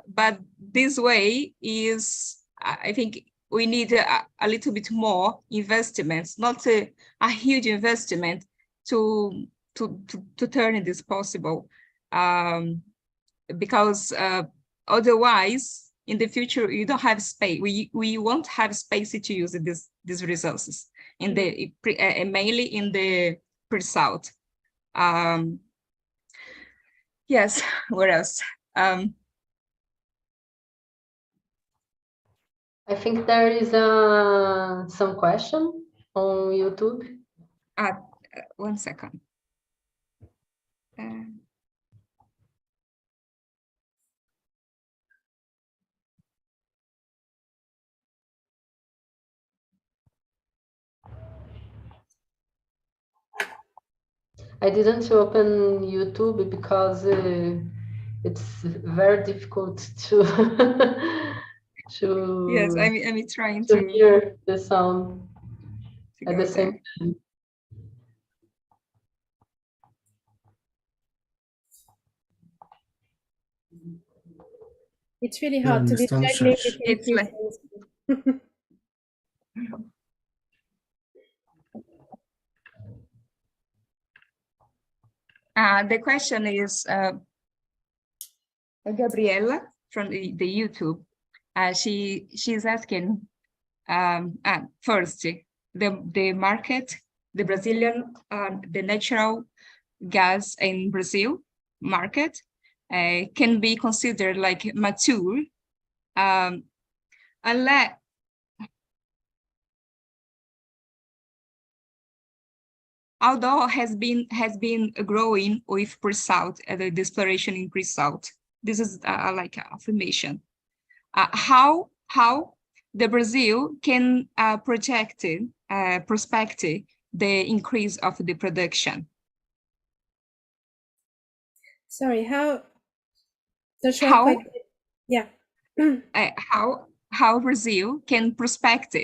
but this way is, I think we need a little bit more investments, not a huge investment to turn this possible, because otherwise in the future you don't have space. We won't have space to use these resources in the mainly in the pre-salt. Yes, what else? I think there is some question on YouTube. 1 second. I didn't open YouTube because it's very difficult to Yes, I'm trying to hear the sound at the same time. It's really hard to be juggling between it's two like things. the question is Gabriela from the YouTube. She's asking first the market, the Brazilian the natural gas in Brazil market can be considered like mature unless although has been growing with pre-salt, the exploration in pre-salt. This is like affirmation. How the Brazil can prospect the increase of the production. Sorry, how? Yeah. How Brazil can prospect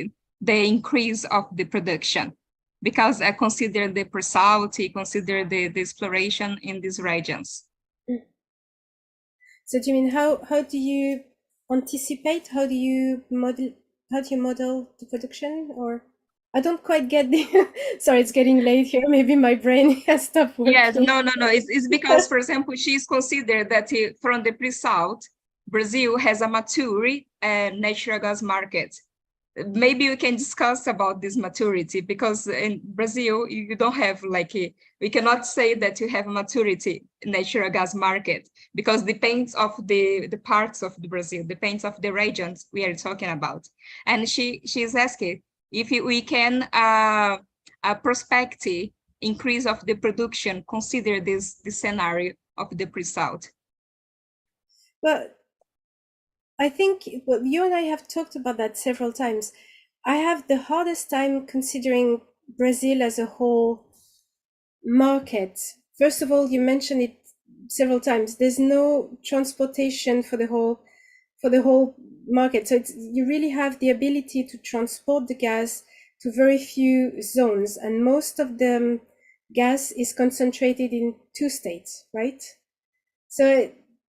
the increase of the production, because I consider the pre-salt, consider the exploration in these regions. So do you mean how do you anticipate? How do you model the production? Or I don't quite get the sorry, it's getting late here. Maybe my brain has stopped working. Yes, no. It's because, for example, she's considered that from the pre-salt, Brazil has a mature natural gas market. Maybe we can discuss about this maturity, because in Brazil you don't have we cannot say that you have a maturity natural gas market, because depends of the parts of the Brazil, depends of the regions we are talking about. And she's asking if we can prospective increase of the production consider this scenario of the pre-salt? Well, I think you and I have talked about that several times. I have the hardest time considering Brazil as a whole market. First of all, you mentioned it several times. There's no transportation for the whole market. So you really have the ability to transport the gas to very few zones, and most of the gas is concentrated in 2 states, right? So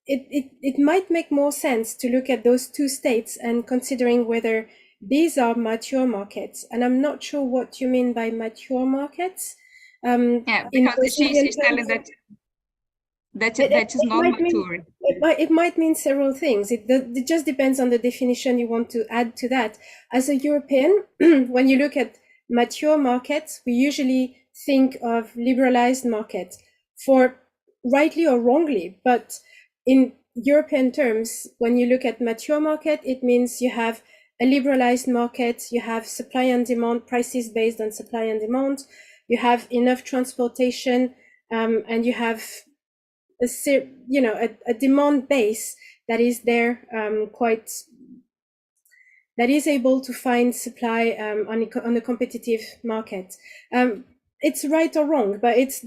it might make more sense to look at those 2 states and considering whether these are mature markets. And I'm not sure what you mean by mature markets. Yeah, because she's telling that is not mature. It might mean several things. It just depends on the definition you want to add to that. As a European, when you look at mature markets, we usually think of liberalized markets, for rightly or wrongly. But in European terms, when you look at mature market, it means you have a liberalized market, you have supply and demand, prices based on supply and demand, you have enough transportation, and you have a demand base that is there, that is able to find supply on a competitive market. It's right or wrong, but it's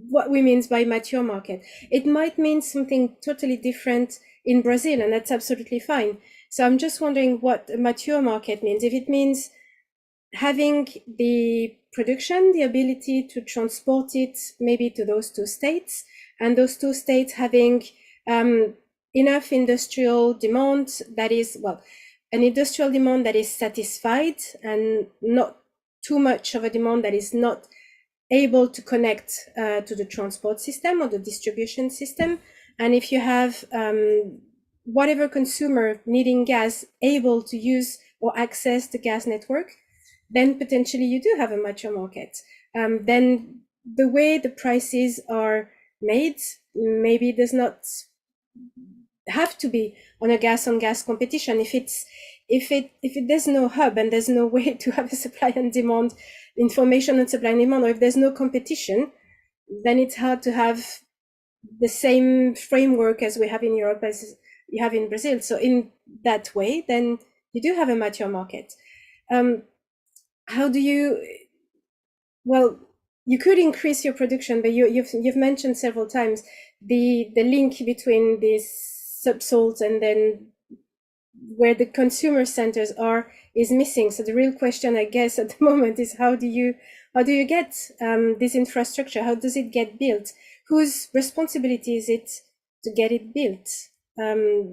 what we mean by mature market. It might mean something totally different in Brazil, and that's absolutely fine. So I'm just wondering what a mature market means. If it means having the production, the ability to transport it maybe to those 2 states, and those 2 states having enough industrial demand that is, an industrial demand that is satisfied, and not too much of a demand that is not able to connect to the transport system or the distribution system. And if you have whatever consumer needing gas able to use or access the gas network, then potentially you do have a mature market. Then the way the prices are made maybe does not have to be on a gas-on-gas competition. If there's no hub and there's no way to have a supply and demand information on supply and demand, or if there's no competition, then it's hard to have the same framework as we have in Europe as you have in Brazil. So in that way, then you do have a mature market. How do you? Well, you could increase your production, but you've mentioned several times the link between these subsalts and then where the consumer centers are is missing. So the real question, I guess, at the moment is how do you get this infrastructure? How does it get built? Whose responsibility is it to get it built?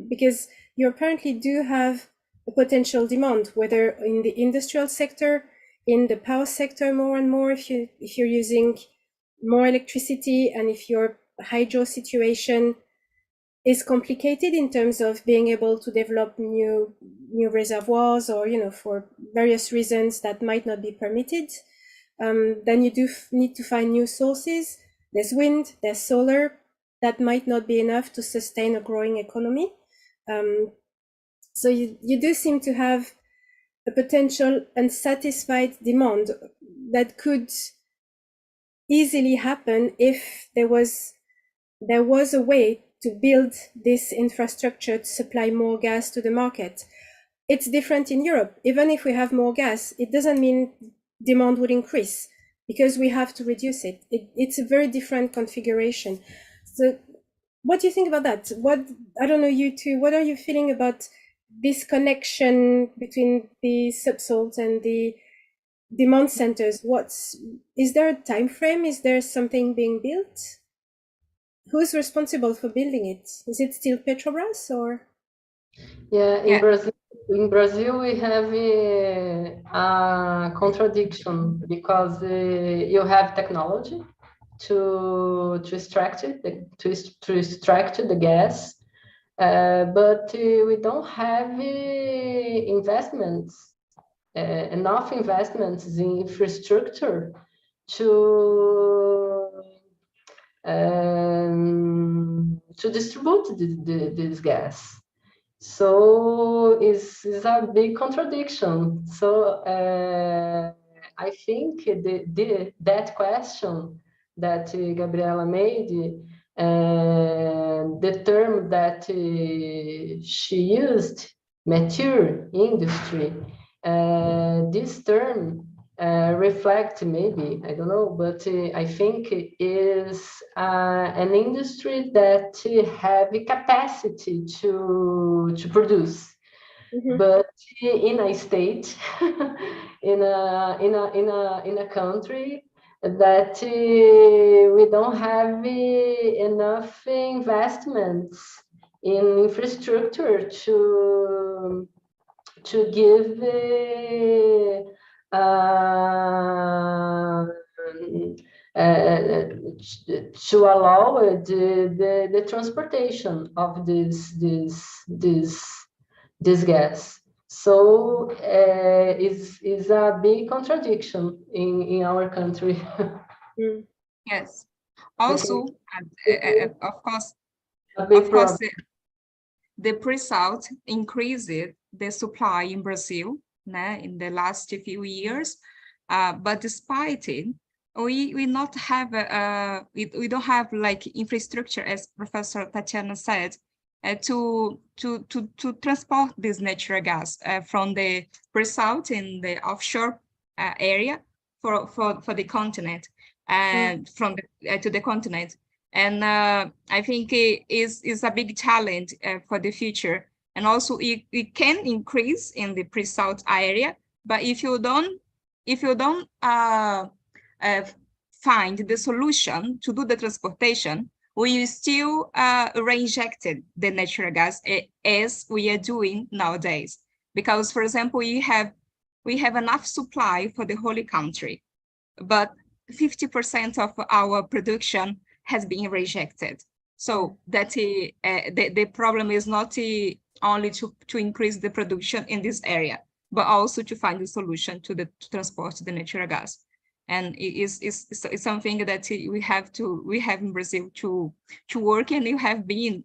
Because you apparently do have a potential demand, whether in the industrial sector, in the power sector more and more, if you're using more electricity, and if your hydro situation is complicated in terms of being able to develop new reservoirs, or for various reasons that might not be permitted, then you do need to find new sources. There's wind, there's solar, that might not be enough to sustain a growing economy. So you do seem to have a potential unsatisfied demand that could easily happen if there was a way to build this infrastructure to supply more gas to the market. It's different in Europe. Even if we have more gas, it doesn't mean demand would increase, because we have to reduce it. It's a very different configuration. So what do you think about that? I don't know, you two, what are you feeling about this connection between the subsalts and the demand centers? Is there a time frame? Is there something being built? Who's responsible for building it? Is it still Petrobras or? Yeah, in Brazil we have a contradiction, because you have technology to extract it, to extract the gas, but we don't have investments, enough investments in infrastructure to distribute this gas. So it's a big contradiction. So I think that question that Gabriela made, the term that she used, mature industry, this term reflect, maybe, I don't know, but I think it is an industry that have a capacity to produce, but in a state, in a country that we don't have enough investments in infrastructure to give to allow the transportation of this gas. So is a big contradiction in our country. Yes. Also, of course, the pre-salt increased the supply in Brazil in the last few years, but despite it, we not have we don't have like infrastructure, as Professor Tatiana said, to transport this natural gas from the pre-salt in the offshore area for the continent and from to the continent. And I think it is a big challenge for the future. And also it can increase in the pre-salt area, but if you don't find the solution to do the transportation, we still reinjected the natural gas as we are doing nowadays. Because, for example, we have enough supply for the whole country, but 50% of our production has been rejected. So that the problem is not only to increase the production in this area, but also to find a solution to transport the natural gas. And it's something that we have in Brazil to work, and you have been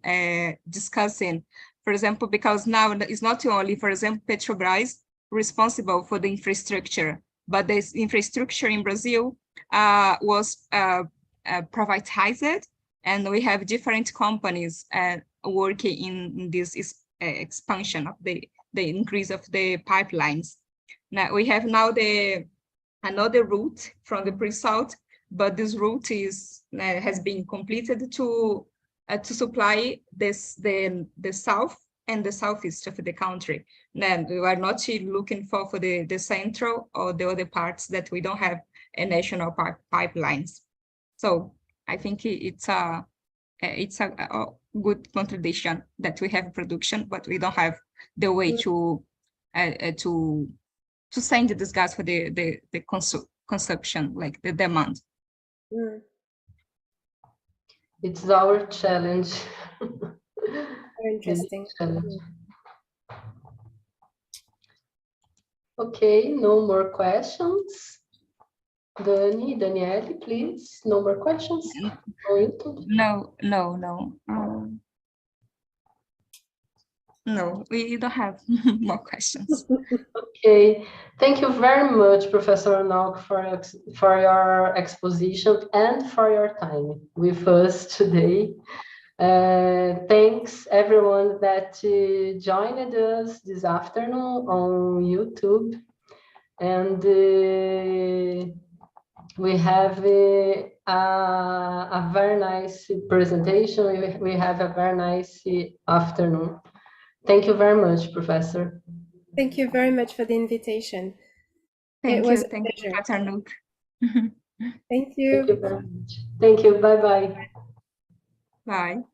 discussing, for example, because now it's not only, for example, Petrobras responsible for the infrastructure, but this infrastructure in Brazil was privatized, and we have different companies working in this expansion of the increase of the pipelines. Now we have another route from the pre-salt, but this route has been completed to supply the south and the southeast of the country. Then we are not looking for the central or the other parts that we don't have a national pipelines. So I think it's a good contradiction that we have production, but we don't have the way to send this gas for the consumption, like the demand. It's our challenge. Very interesting. Okay, no more questions. Danielle, please, no more questions? No. No, we don't have more questions. Okay, thank you very much, Professor Anouk, for your exposition and for your time with us today. Thanks everyone that joined us this afternoon on YouTube. And we have a very nice presentation. We have a very nice afternoon. Thank you very much, Professor. Thank you very much for the invitation. Thank you, Dr. Anouk. Thank you. Thank you very much. Thank you. Bye-bye. Bye.